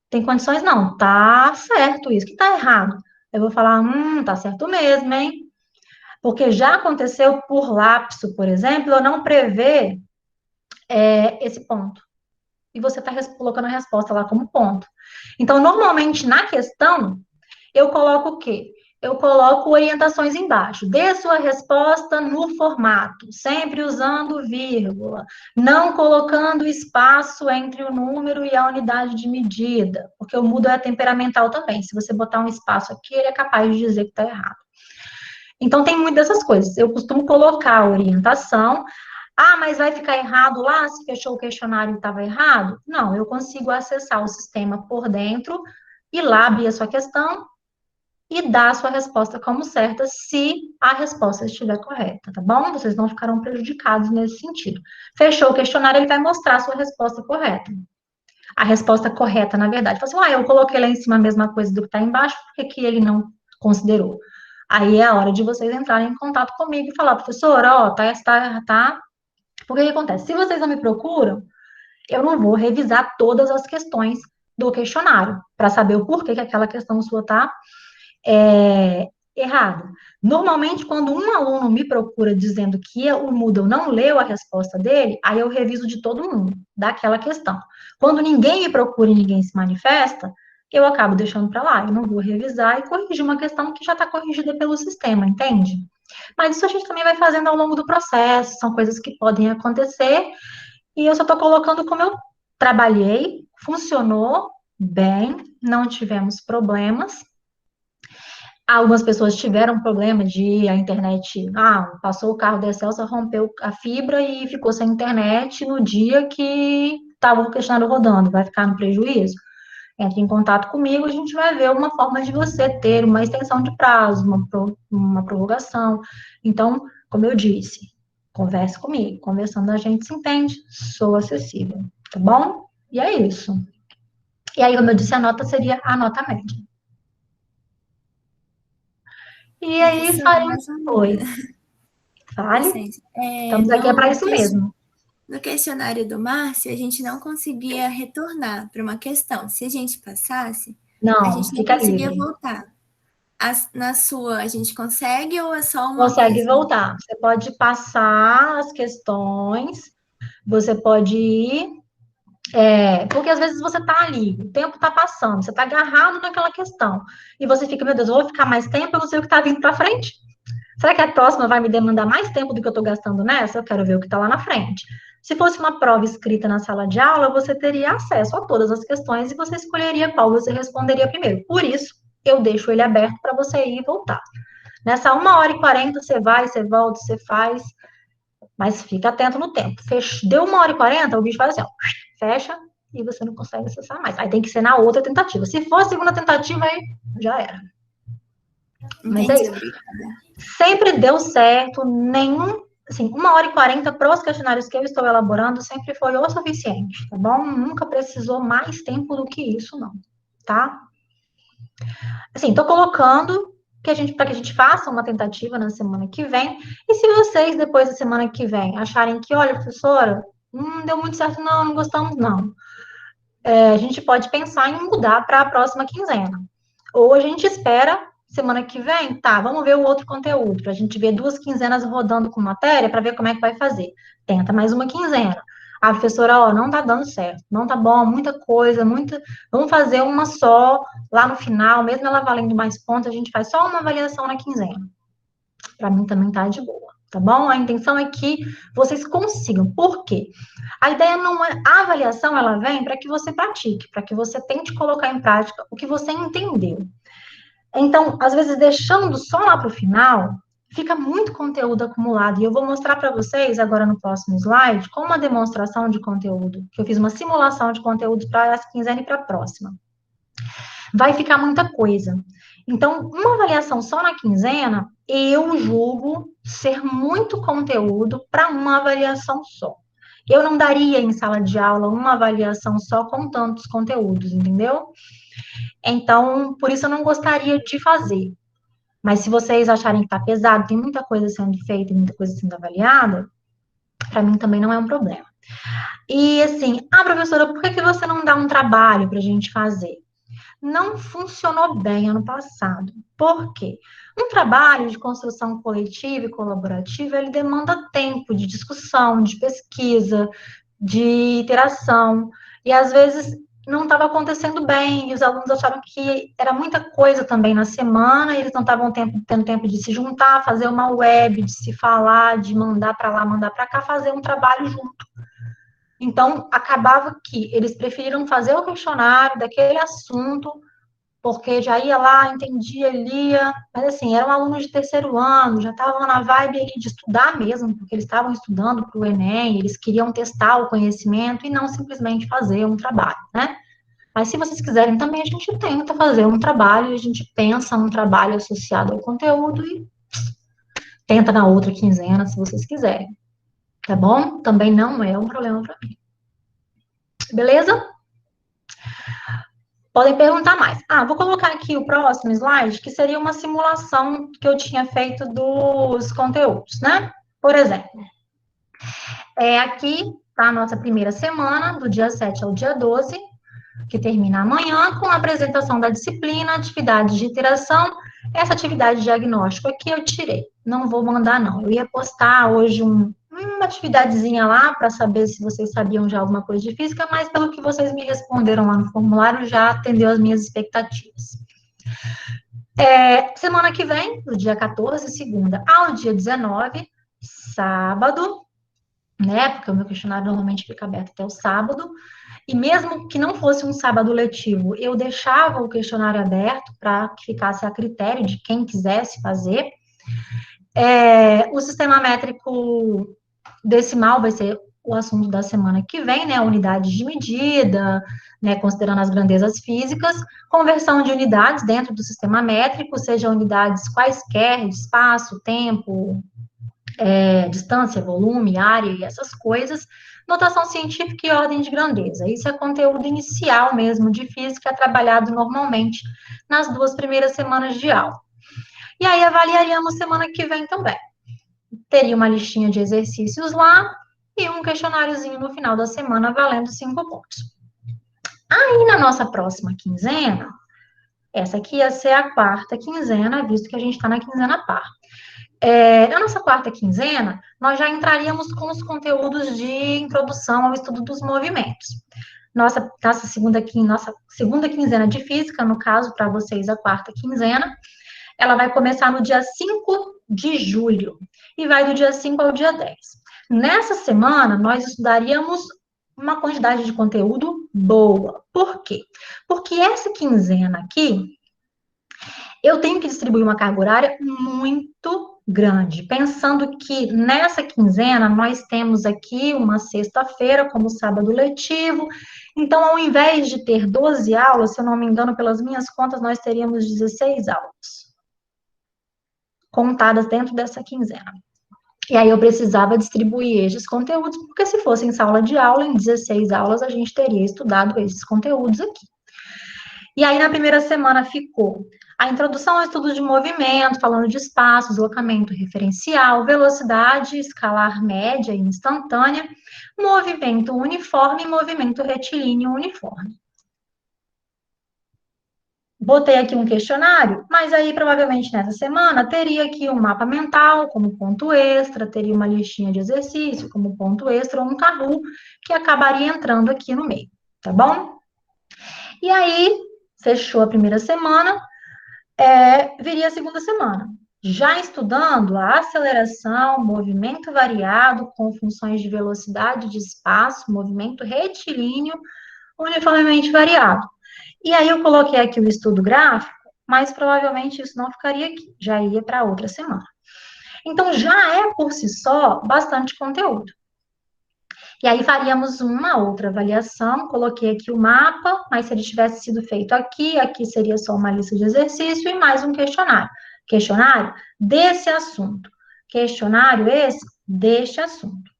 Tem condições não, tá certo isso, que tá errado. Eu vou falar, tá certo mesmo, hein? Porque já aconteceu por lapso, por exemplo, eu não prever esse ponto. E você está colocando a resposta lá como ponto. Então, normalmente, na questão, eu coloco o quê? Eu coloco orientações embaixo. Dê sua resposta no formato, sempre usando vírgula, não colocando espaço entre o número e a unidade de medida, porque o Moodle é temperamental também. Se você botar um espaço aqui, ele é capaz de dizer que está errado. Então, tem muitas dessas coisas. Eu costumo colocar a orientação. Mas vai ficar errado lá? Se fechou o questionário e estava errado? Não, eu consigo acessar o sistema por dentro, ir lá, abrir a sua questão e dar a sua resposta como certa, se a resposta estiver correta, tá bom? Vocês não ficarão prejudicados nesse sentido. Fechou o questionário, ele vai mostrar a sua resposta correta. A resposta correta, na verdade. Fala assim, eu coloquei lá em cima a mesma coisa do que está embaixo, por que ele não considerou? Aí é a hora de vocês entrarem em contato comigo e falar, professora, tá. Porque o que acontece? Se vocês não me procuram, eu não vou revisar todas as questões do questionário, para saber o porquê que aquela questão sua está errada. Normalmente, quando um aluno me procura dizendo que o Moodle não leu a resposta dele, aí eu reviso de todo mundo, daquela questão. Quando ninguém me procura e ninguém se manifesta, eu acabo deixando para lá. Eu não vou revisar e corrigir uma questão que já está corrigida pelo sistema, entende? Mas isso a gente também vai fazendo ao longo do processo, são coisas que podem acontecer, e eu só estou colocando como eu trabalhei, funcionou bem, não tivemos problemas. Algumas pessoas tiveram problema de a internet, passou o carro da Excelsa, rompeu a fibra e ficou sem internet no dia que estava o questionário rodando, vai ficar no prejuízo? Entre em contato comigo, a gente vai ver uma forma de você ter uma extensão de prazo, uma prorrogação. Então, como eu disse, converse comigo. Conversando a gente se entende, sou acessível, tá bom? E é isso. E aí, como eu disse, a nota seria a nota média. E aí, faremos depois. Fale. Estamos aqui para isso mesmo. No questionário do Márcio, a gente não conseguia retornar para uma questão. Se a gente passasse, a gente não conseguia voltar. Na sua, a gente consegue ou é só uma Consegue voltar. Você pode passar as questões, você pode ir, porque às vezes você está ali, o tempo está passando, você está agarrado naquela questão, e você fica, meu Deus, eu vou ficar mais tempo, eu não sei o que está vindo para frente. Será que a próxima vai me demandar mais tempo do que eu estou gastando nessa? Eu quero ver o que está lá na frente. Se fosse uma prova escrita na sala de aula, você teria acesso a todas as questões e você escolheria qual você responderia primeiro. Por isso, eu deixo ele aberto para você ir e voltar. Nessa 1h40, você vai, você volta, você faz, mas fica atento no tempo. Deu 1h40, o bicho faz assim, fecha e você não consegue acessar mais. Aí tem que ser na outra tentativa. Se for a segunda tentativa, aí já era. Mas é isso. Sempre deu certo, assim, 1h40 para os questionários que eu estou elaborando sempre foi o suficiente, tá bom? Nunca precisou mais tempo do que isso, não, tá? Assim, tô colocando para que a gente faça uma tentativa na semana que vem, e se vocês, depois da semana que vem, acharem que, olha, professora, não deu muito certo, não gostamos, não. A gente pode pensar em mudar para a próxima quinzena. Ou a gente espera, semana que vem, tá, vamos ver o outro conteúdo, para a gente ver 2 quinzenas rodando com matéria, para ver como é que vai fazer. Tenta mais uma quinzena. A professora, ó, não tá dando certo, não tá bom, muita coisa, vamos fazer uma só, lá no final, mesmo ela valendo mais pontos, a gente faz só uma avaliação na quinzena. Para mim também tá de boa, tá bom? A intenção é que vocês consigam. Por quê? A ideia não é... A avaliação, ela vem para que você pratique, para que você tente colocar em prática o que você entendeu. Então, às vezes, deixando só lá para o final, fica muito conteúdo acumulado. E eu vou mostrar para vocês, agora no próximo slide, com uma demonstração de conteúdo, que eu fiz uma simulação de conteúdo para essa quinzena e para a próxima. Vai ficar muita coisa. Então, uma avaliação só na quinzena, eu julgo ser muito conteúdo para uma avaliação só. Eu não daria em sala de aula uma avaliação só com tantos conteúdos, entendeu? Então, por isso eu não gostaria de fazer. Mas se vocês acharem que está pesado, tem muita coisa sendo feita, muita coisa sendo avaliada, para mim também não é um problema. E assim, professora, por que você não dá um trabalho para a gente fazer? Não funcionou bem ano passado. Por quê? Um trabalho de construção coletiva e colaborativa, ele demanda tempo de discussão, de pesquisa, de interação, e às vezes não estava acontecendo bem, e os alunos acharam que era muita coisa também na semana, e eles não estavam tendo tempo de se juntar, fazer uma web, de se falar, de mandar para lá, mandar para cá, fazer um trabalho junto. Então, acabava que eles preferiram fazer o questionário daquele assunto, porque já ia lá, entendia, lia, mas assim, eram alunos de terceiro ano, já estavam na vibe ali de estudar mesmo, porque eles estavam estudando para o Enem, eles queriam testar o conhecimento e não simplesmente fazer um trabalho, né? Mas se vocês quiserem também, a gente tenta fazer um trabalho, a gente pensa um trabalho associado ao conteúdo e tenta na outra quinzena, se vocês quiserem. Tá bom? Também não é um problema para mim. Beleza? Podem perguntar mais. Vou colocar aqui o próximo slide, que seria uma simulação que eu tinha feito dos conteúdos, né? Por exemplo, aqui tá a nossa primeira semana, do dia 7 ao dia 12, que termina amanhã, com a apresentação da disciplina, atividade de interação. Essa atividade de diagnóstico aqui eu tirei, não vou mandar não. Eu ia postar hoje uma atividadezinha lá, para saber se vocês sabiam já alguma coisa de física, mas pelo que vocês me responderam lá no formulário, já atendeu as minhas expectativas. Semana que vem, do dia 14, segunda, ao dia 19, sábado, né, porque o meu questionário normalmente fica aberto até o sábado, e mesmo que não fosse um sábado letivo, eu deixava o questionário aberto para que ficasse a critério de quem quisesse fazer. O sistema métrico decimal vai ser o assunto da semana que vem, né? Unidades de medida, né? Considerando as grandezas físicas, conversão de unidades dentro do sistema métrico, seja unidades quaisquer, espaço, tempo, distância, volume, área e essas coisas, notação científica e ordem de grandeza. Isso é conteúdo inicial mesmo de física, trabalhado normalmente nas 2 primeiras semanas de aula. E aí avaliaríamos semana que vem também. Teria uma listinha de exercícios lá e um questionáriozinho no final da semana valendo 5 pontos. Aí na nossa próxima quinzena, essa aqui ia ser a 4ª quinzena, visto que a gente está na quinzena par. Na nossa 4ª quinzena, nós já entraríamos com os conteúdos de introdução ao estudo dos movimentos. Nossa segunda quinzena de física, no caso, para vocês, a 4ª quinzena, ela vai começar no dia 5 de julho e vai do dia 5 ao dia 10. Nessa semana, nós estudaríamos uma quantidade de conteúdo boa. Por quê? Porque essa quinzena aqui, eu tenho que distribuir uma carga horária muito grande, pensando que nessa quinzena nós temos aqui uma sexta-feira como sábado letivo, então ao invés de ter 12 aulas, se eu não me engano, pelas minhas contas, nós teríamos 16 aulas contadas dentro dessa quinzena. E aí eu precisava distribuir esses conteúdos, porque se fosse em sala de aula, em 16 aulas, a gente teria estudado esses conteúdos aqui. E aí na primeira semana ficou a introdução ao estudo de movimento, falando de espaço, deslocamento referencial, velocidade escalar média e instantânea, movimento uniforme e movimento retilíneo uniforme. botei aqui um questionário, mas aí provavelmente nessa semana teria aqui um mapa mental como ponto extra, teria uma listinha de exercício como ponto extra, ou um Kahoot que acabaria entrando aqui no meio, tá bom? E aí, fechou a primeira semana, viria a segunda semana. Já estudando a aceleração, movimento variado com funções de velocidade de espaço, movimento retilíneo, uniformemente variado. E aí eu coloquei aqui o estudo gráfico, mas provavelmente isso não ficaria aqui, já ia para outra semana. Então, já é por si só bastante conteúdo. E aí faríamos uma outra avaliação, coloquei aqui o mapa, mas se ele tivesse sido feito aqui, aqui seria só uma lista de exercício e mais um questionário. Questionário desse assunto. Questionário esse deste assunto.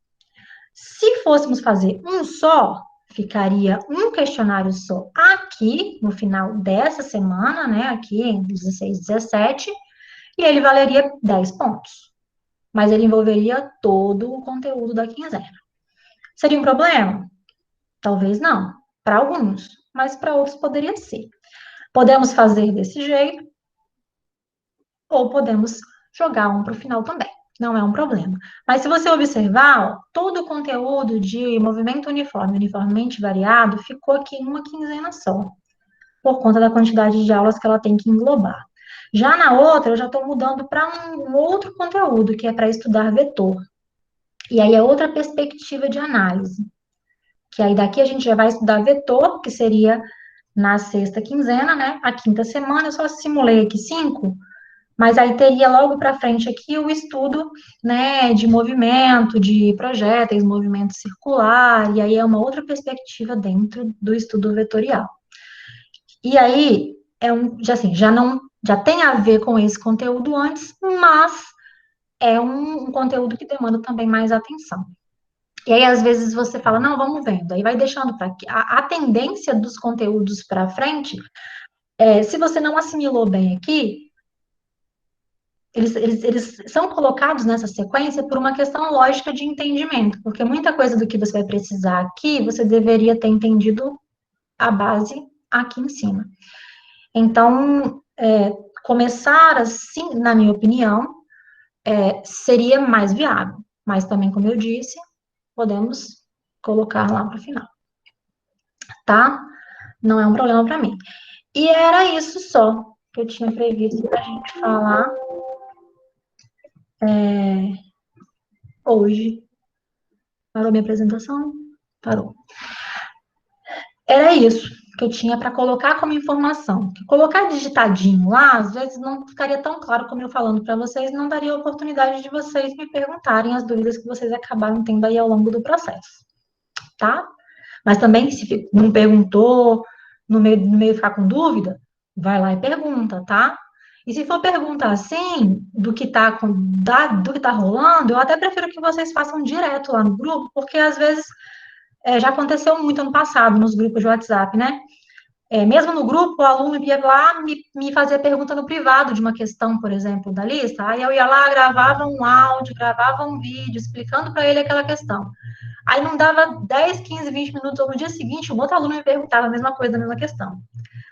Se fôssemos fazer um só, ficaria um questionário só aqui, no final dessa semana, né, aqui em 16, 17, e ele valeria 10 pontos. Mas ele envolveria todo o conteúdo da quinzena. Seria um problema? Talvez não, para alguns, mas para outros poderia ser. Podemos fazer desse jeito, ou podemos jogar um para o final também. Não é um problema. Mas se você observar, ó, todo o conteúdo de movimento uniforme, uniformemente variado, ficou aqui em uma quinzena só, por conta da quantidade de aulas que ela tem que englobar. Já na outra, eu já estou mudando para um outro conteúdo, que é para estudar vetor. E aí é outra perspectiva de análise. Que aí daqui a gente já vai estudar vetor, que seria na sexta quinzena, né? A quinta semana, eu só simulei aqui 5, mas aí teria logo para frente aqui o estudo, né, de movimento, de projéteis, movimento circular, e aí é uma outra perspectiva dentro do estudo vetorial. E aí, já tem a ver com esse conteúdo antes, mas é um conteúdo que demanda também mais atenção. E aí, às vezes, você fala, não, vamos vendo, aí vai deixando para aqui. A tendência dos conteúdos para frente, se você não assimilou bem aqui, eles são colocados nessa sequência por uma questão lógica de entendimento, porque muita coisa do que você vai precisar aqui, você deveria ter entendido a base aqui em cima. Então, começar assim, na minha opinião, seria mais viável, mas também, como eu disse, podemos colocar lá para o final, tá? Não é um problema para mim. E era isso só que eu tinha previsto para a gente falar hoje. Parou minha apresentação? Parou. Era isso que eu tinha para colocar como informação. Colocar digitadinho lá, às vezes não ficaria tão claro como eu falando para vocês, não daria a oportunidade de vocês me perguntarem as dúvidas que vocês acabaram tendo aí ao longo do processo, tá? Mas também, se não perguntou, no meio ficar com dúvida, vai lá e pergunta, tá? E se for pergunta assim, do que tá rolando, eu até prefiro que vocês façam direto lá no grupo, porque às vezes já aconteceu muito ano passado nos grupos de WhatsApp, né? Mesmo no grupo, o aluno ia lá me fazer pergunta no privado de uma questão, por exemplo, da lista, aí eu ia lá, gravava um áudio, gravava um vídeo, explicando para ele aquela questão. Aí não dava 10, 15, 20 minutos, ou no dia seguinte, um outro aluno me perguntava a mesma coisa, a mesma questão.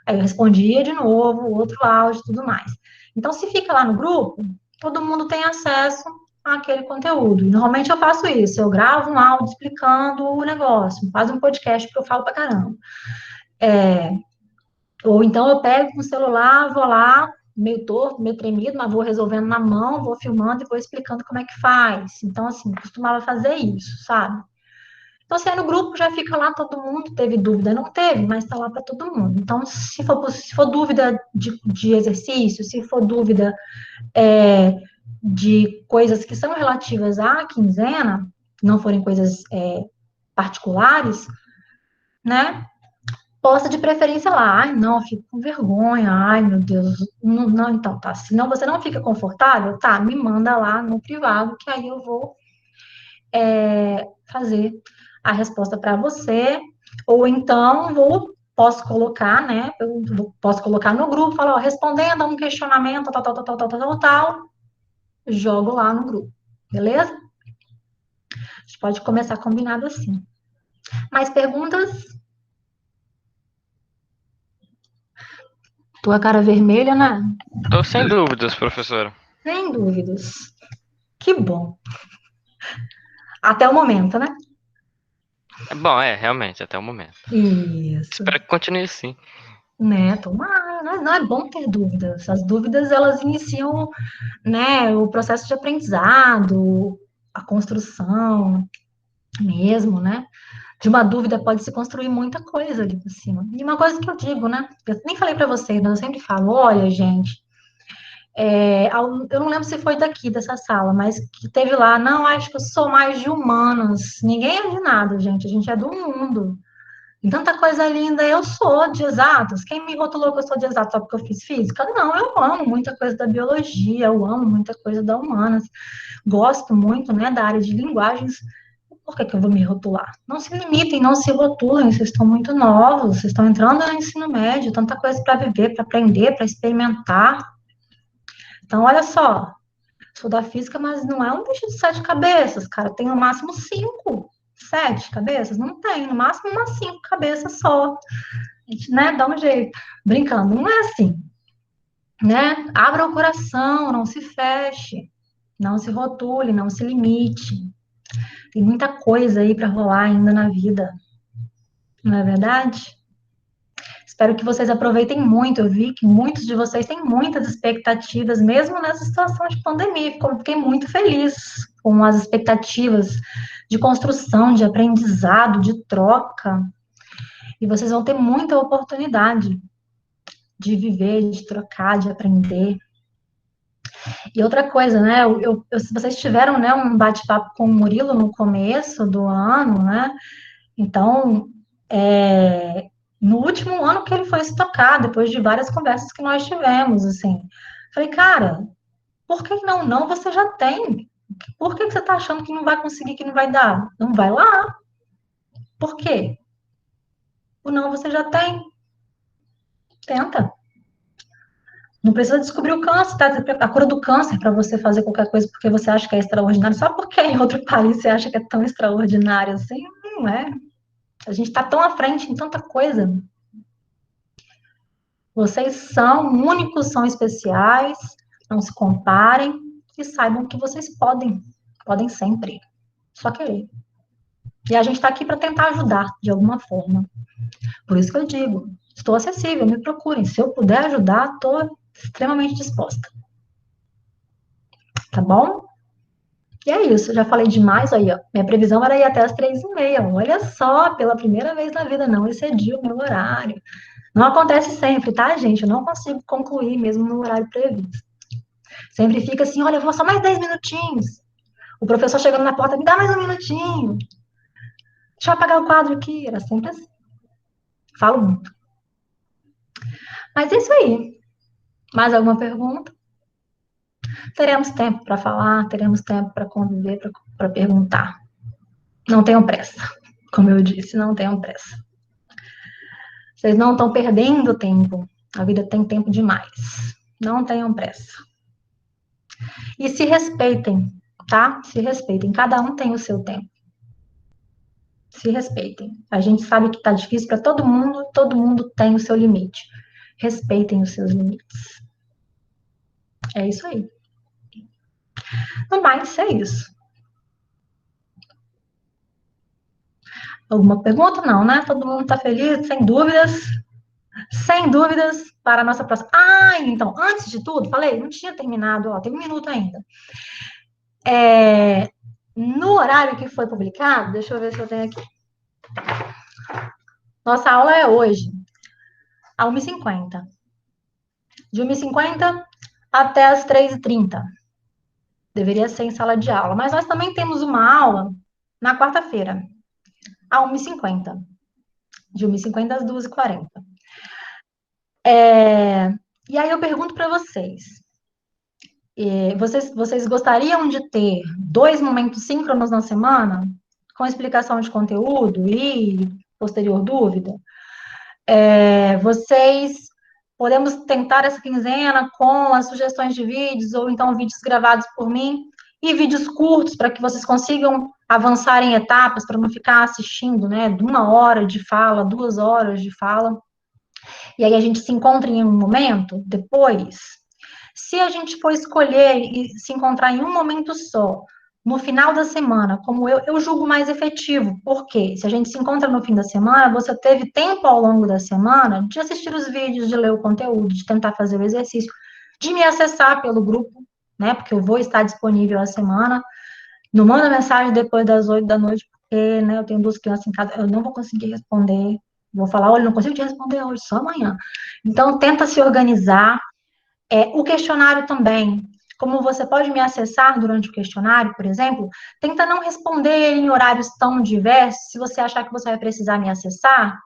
Aí eu respondia de novo, outro áudio e tudo mais. Então, se fica lá no grupo, todo mundo tem acesso àquele conteúdo. E normalmente eu faço isso, eu gravo um áudio explicando o negócio, faz um podcast que eu falo pra caramba. Ou então eu pego o celular, vou lá, meio torto, meio tremido, mas vou resolvendo na mão, vou filmando e vou explicando como é que faz. Então, assim, costumava fazer isso, sabe? Então, se é no grupo, já fica lá, todo mundo teve dúvida, não teve, mas está lá para todo mundo. Então, se for dúvida de exercício, se for dúvida de coisas que são relativas à quinzena, não forem coisas particulares, né? Posta de preferência lá. Ai, não, eu fico com vergonha. Ai, meu Deus. Não, não, então tá. Se não, você não fica confortável, tá, me manda lá no privado, que aí eu vou fazer a resposta para você, ou então posso colocar, né? Posso colocar no grupo, falar, ó, respondendo a um questionamento, tal, jogo lá no grupo, beleza? A gente pode começar combinado assim. Mais perguntas? Tua cara vermelha, né? Tô sem dúvidas, professora. Sem dúvidas. Que bom. Até o momento, né? Bom, realmente, até o momento. Isso. Espero que continue assim. Né, tomara, não é bom ter dúvidas. As dúvidas, elas iniciam, né, o processo de aprendizado, a construção mesmo, né? De uma dúvida pode se construir muita coisa ali por cima. E uma coisa que eu digo, né? Eu nem falei para vocês, mas eu sempre falo, olha, gente, eu não lembro se foi daqui, dessa sala, mas que teve lá, não, acho que eu sou mais de humanas. Ninguém é de nada, gente, a gente é do mundo. E tanta coisa linda, eu sou de exatas. Quem me rotulou que eu sou de exatas só porque eu fiz física? Não, eu amo muita coisa da biologia, eu amo muita coisa da humanas. Gosto muito, né, da área de linguagens. Por que eu vou me rotular? Não se limitem, não se rotulem, vocês estão muito novos, vocês estão entrando no ensino médio, tanta coisa para viver, para aprender, para experimentar. Então, olha só, sou da física, mas não é um bicho de 7 cabeças, cara, tem no máximo 5, 7 cabeças, não tem, no máximo umas 5 cabeças só. A gente, né, dá um jeito, brincando, não é assim, né? Abra o coração, não se feche, não se rotule, não se limite. Tem muita coisa aí para rolar ainda na vida, não é verdade? Espero que vocês aproveitem muito. Eu vi que muitos de vocês têm muitas expectativas, mesmo nessa situação de pandemia. Fiquei muito feliz com as expectativas de construção, de aprendizado, de troca. E vocês vão ter muita oportunidade de viver, de trocar, de aprender. E outra coisa, né? Vocês tiveram, né, um bate-papo com o Murilo no começo do ano, né? Então, no último ano que ele foi se tocar, depois de várias conversas que nós tivemos, assim. Falei, cara, por que não? Não, você já tem. Por que você tá achando que não vai conseguir, que não vai dar? Não vai lá. Por quê? O não você já tem. Tenta. Não precisa descobrir o câncer, tá? A cura do câncer para você fazer qualquer coisa porque você acha que é extraordinário, só porque em outro país você acha que é tão extraordinário assim, não é. A gente está tão à frente em tanta coisa. Vocês são únicos, são especiais, não se comparem e saibam que vocês podem sempre, só querer. E a gente está aqui para tentar ajudar de alguma forma. Por isso que eu digo, estou acessível, me procurem. Se eu puder ajudar, estou extremamente disposta. Tá bom? E é isso, já falei demais aí, ó. Minha previsão era ir até as 3h30. Olha só, pela primeira vez na vida, não excedi o meu horário. Não acontece sempre, tá, gente? Eu não consigo concluir mesmo no horário previsto. Sempre fica assim, olha, eu vou só mais 10 minutinhos. O professor chegando na porta, me dá mais um minutinho. Deixa eu apagar o quadro aqui. Era sempre assim. Falo muito. Mas é isso aí. Mais alguma pergunta? Teremos tempo para falar, teremos tempo para conviver, para perguntar. Não tenham pressa. Como eu disse, não tenham pressa. Vocês não estão perdendo tempo. A vida tem tempo demais. Não tenham pressa. E se respeitem, tá? Se respeitem. Cada um tem o seu tempo. Se respeitem. A gente sabe que tá difícil para todo mundo tem o seu limite. Respeitem os seus limites. É isso aí. No mais, é isso. Alguma pergunta? Não, né? Todo mundo tá feliz, sem dúvidas. Sem dúvidas, para a nossa próxima. Ah, então, antes de tudo, falei, não tinha terminado, ó, tem 1 minuto ainda. No horário que foi publicado, deixa eu ver se eu tenho aqui. Nossa aula é hoje, a 1h50. De 1h50 até as 3h30. Deveria ser em sala de aula. Mas nós também temos uma aula na quarta-feira, a 1h50. De 1h50 às 2h40. E aí eu pergunto para vocês. Vocês gostariam de ter 2 momentos síncronos na semana, com explicação de conteúdo e posterior dúvida? Podemos tentar essa quinzena com as sugestões de vídeos, ou então vídeos gravados por mim, e vídeos curtos, para que vocês consigam avançar em etapas, para não ficar assistindo, né, de 1 hora de fala, 2 horas de fala. E aí a gente se encontra em um momento depois. Se a gente for escolher e se encontrar em um momento só, no final da semana, como eu julgo mais efetivo, porque se a gente se encontra no fim da semana, você teve tempo ao longo da semana de assistir os vídeos, de ler o conteúdo, de tentar fazer o exercício, de me acessar pelo grupo, né? Porque eu vou estar disponível a semana. Não manda mensagem depois das 8 da noite, porque, né, eu tenho 2 crianças em casa, eu não vou conseguir responder. Vou falar, olha, não consigo te responder hoje, só amanhã. Então, tenta se organizar. O questionário também, como você pode me acessar durante o questionário, por exemplo, tenta não responder em horários tão diversos, se você achar que você vai precisar me acessar,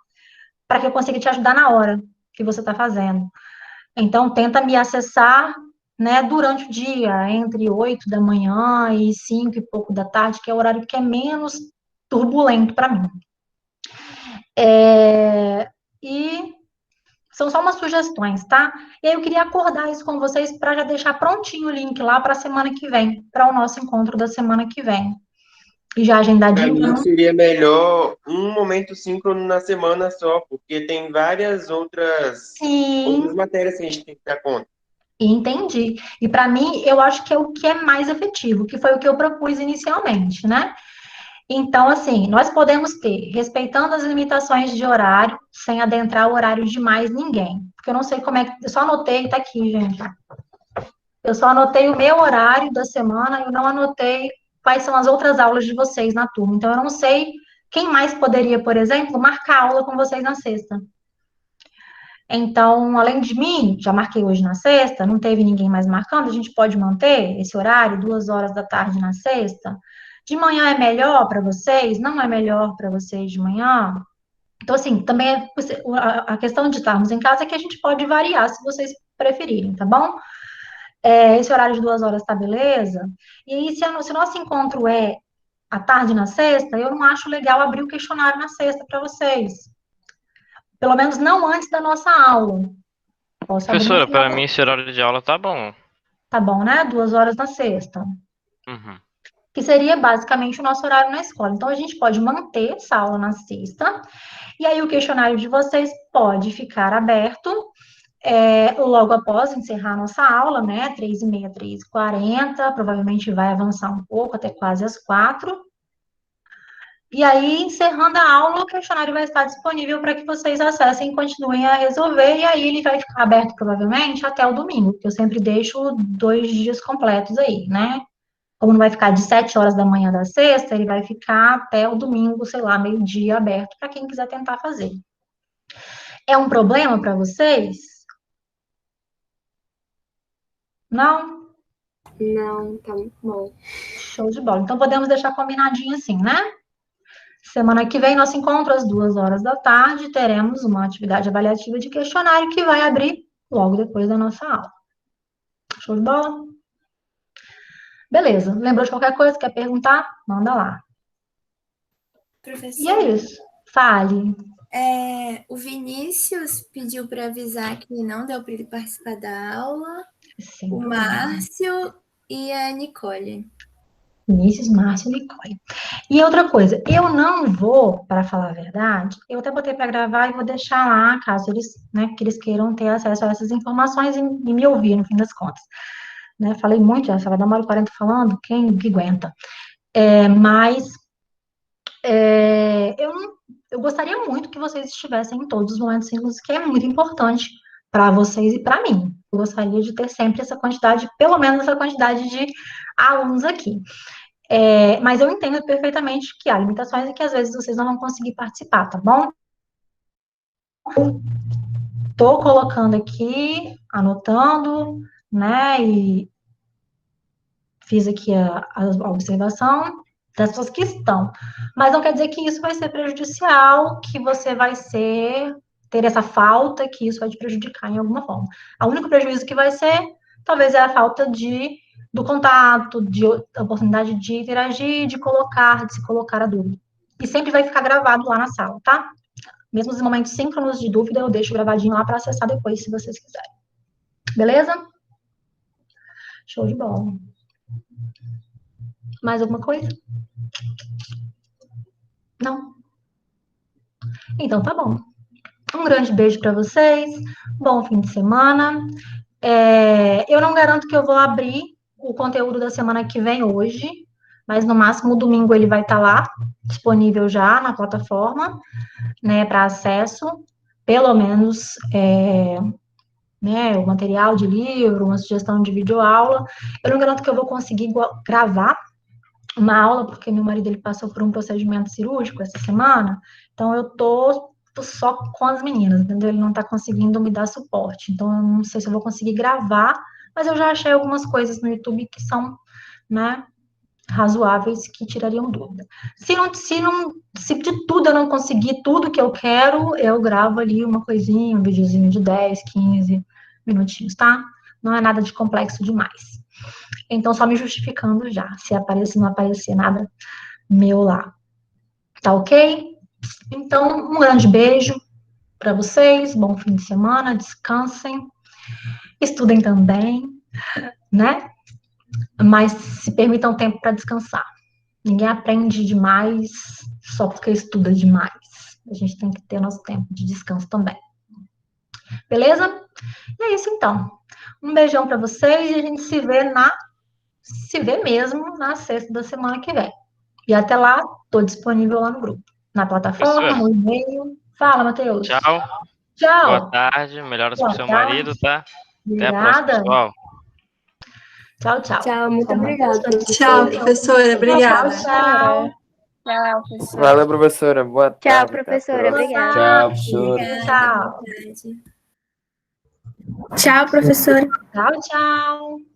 para que eu consiga te ajudar na hora que você está fazendo. Então, tenta me acessar, né, durante o dia, entre 8 da manhã e 5 e pouco da tarde, que é o horário que é menos turbulento para mim. E são só umas sugestões, tá? E aí eu queria acordar isso com vocês para já deixar prontinho o link lá para a semana que vem, para o nosso encontro da semana que vem. E já Para agendadinho. mim seria melhor um momento síncrono na semana só, porque tem várias outras Sim, matérias que a gente tem que dar conta. entendi. E para mim, eu acho que é o que é mais efetivo, que foi o que eu propus inicialmente, né? Então, assim, nós podemos ter, respeitando as limitações de horário, sem adentrar o horário de mais ninguém. Porque eu não sei como é que. Eu só anotei, tá aqui, gente. Eu só anotei o meu horário da semana, eu não anotei quais são as outras aulas de vocês na turma. Então, eu não sei quem mais poderia, por exemplo, marcar aula com vocês na sexta. Então, além de mim, já marquei hoje na sexta, não teve ninguém mais marcando, a gente pode manter esse horário, 2 horas da tarde na sexta. De manhã é melhor para vocês? Não é melhor para vocês de manhã? Então, assim, também a questão de estarmos em casa é que a gente pode variar se vocês preferirem, tá bom? Esse horário de 2 horas tá beleza? E aí, se o nosso encontro é à tarde na sexta, eu não acho legal abrir o questionário na sexta para vocês. Pelo menos não antes da nossa aula. Posso abrir Professora, esse para horário. mim esse horário de aula tá bom. Tá bom, né? 2 horas na sexta. Uhum. Que seria basicamente o nosso horário na escola. Então, a gente pode manter essa aula na sexta. E aí, o questionário de vocês pode ficar aberto logo após encerrar a nossa aula, né? 3h30, 3h40. Provavelmente vai avançar um pouco, até quase às 4. E aí, encerrando a aula, o questionário vai estar disponível para que vocês acessem e continuem a resolver. E aí, ele vai ficar aberto, provavelmente, até o domingo, porque eu sempre deixo 2 dias completos aí, né? Como não vai ficar de 7 horas da manhã da sexta, ele vai ficar até o domingo, sei lá, meio-dia aberto para quem quiser tentar fazer. É um problema para vocês? Não? Não, tá muito bom. Show de bola. Então podemos deixar combinadinho assim, né? Semana que vem, nosso encontro às 2 horas da tarde, teremos uma atividade avaliativa de questionário que vai abrir logo depois da nossa aula. Show de bola? Beleza. Lembrou de qualquer coisa? Quer perguntar? Manda lá. E é Professora, isso. Fale. o Vinícius pediu para avisar que não deu para ele participar da aula. Sem O problema. Márcio e a Nicole. Vinícius, Márcio e Nicole. E outra coisa, eu não vou, para falar a verdade, eu até botei para gravar e vou deixar lá, caso eles, né, que eles queiram ter acesso a essas informações e me ouvir, no fim das contas. Né, falei muito, já estava da 1h40 falando, quem que aguenta? Mas eu gostaria muito que vocês estivessem em todos os momentos síncronos, que é muito importante para vocês e para mim. Eu gostaria de ter sempre essa quantidade, pelo menos essa quantidade de alunos aqui. Mas eu entendo perfeitamente que há limitações e que às vezes vocês não vão conseguir participar, tá bom? Estou colocando aqui, anotando, né? E fiz aqui a observação das pessoas que estão. Mas não quer dizer que isso vai ser prejudicial, que você vai ter essa falta, que isso vai te prejudicar em alguma forma. O único prejuízo que vai ser, talvez, é a falta do contato, da oportunidade de interagir, de se colocar a dúvida. E sempre vai ficar gravado lá na sala, tá? Mesmo os momentos síncronos de dúvida, eu deixo gravadinho lá para acessar depois, se vocês quiserem. Beleza? Show de bola. Mais alguma coisa? Não? Então tá bom. Um grande beijo para vocês, bom fim de semana. Eu não garanto que eu vou abrir o conteúdo da semana que vem hoje, mas no máximo domingo ele vai estar lá, disponível já na plataforma, né, para acesso, pelo menos o material de livro, uma sugestão de videoaula. Eu não garanto que eu vou conseguir gravar uma aula, porque meu marido ele passou por um procedimento cirúrgico essa semana, então eu tô só com as meninas, entendeu? Ele não tá conseguindo me dar suporte, então eu não sei se eu vou conseguir gravar, mas eu já achei algumas coisas no YouTube que são, né, razoáveis, que tirariam dúvida. Se de tudo eu não conseguir tudo que eu quero, eu gravo ali uma coisinha, um videozinho de 10, 15 minutinhos, tá? Não é nada de complexo demais. Então, só me justificando já, se aparecer, não aparecer nada meu lá. Tá ok? Então, um grande beijo para vocês, bom fim de semana, descansem, estudem também, né? Mas se permitam tempo para descansar. Ninguém aprende demais só porque estuda demais. A gente tem que ter nosso tempo de descanso também. Beleza? E é isso então. Um beijão para vocês e a gente se vê mesmo na sexta da semana que vem. E até lá, estou disponível lá no grupo, na plataforma, no e-mail. Fala, Matheus. Tchau. Tchau. Boa tarde. Melhoras pro seu marido, tá? Obrigada. Até a próxima, pessoal. Tchau, tchau. Tchau, muito obrigada. Tchau, professora. Obrigada. Tchau. Tchau, professora. Valeu, professora. Boa tarde. Tchau, professora. Obrigada. Tchau, professora. Tchau. Tchau, professora. Tchau, tchau.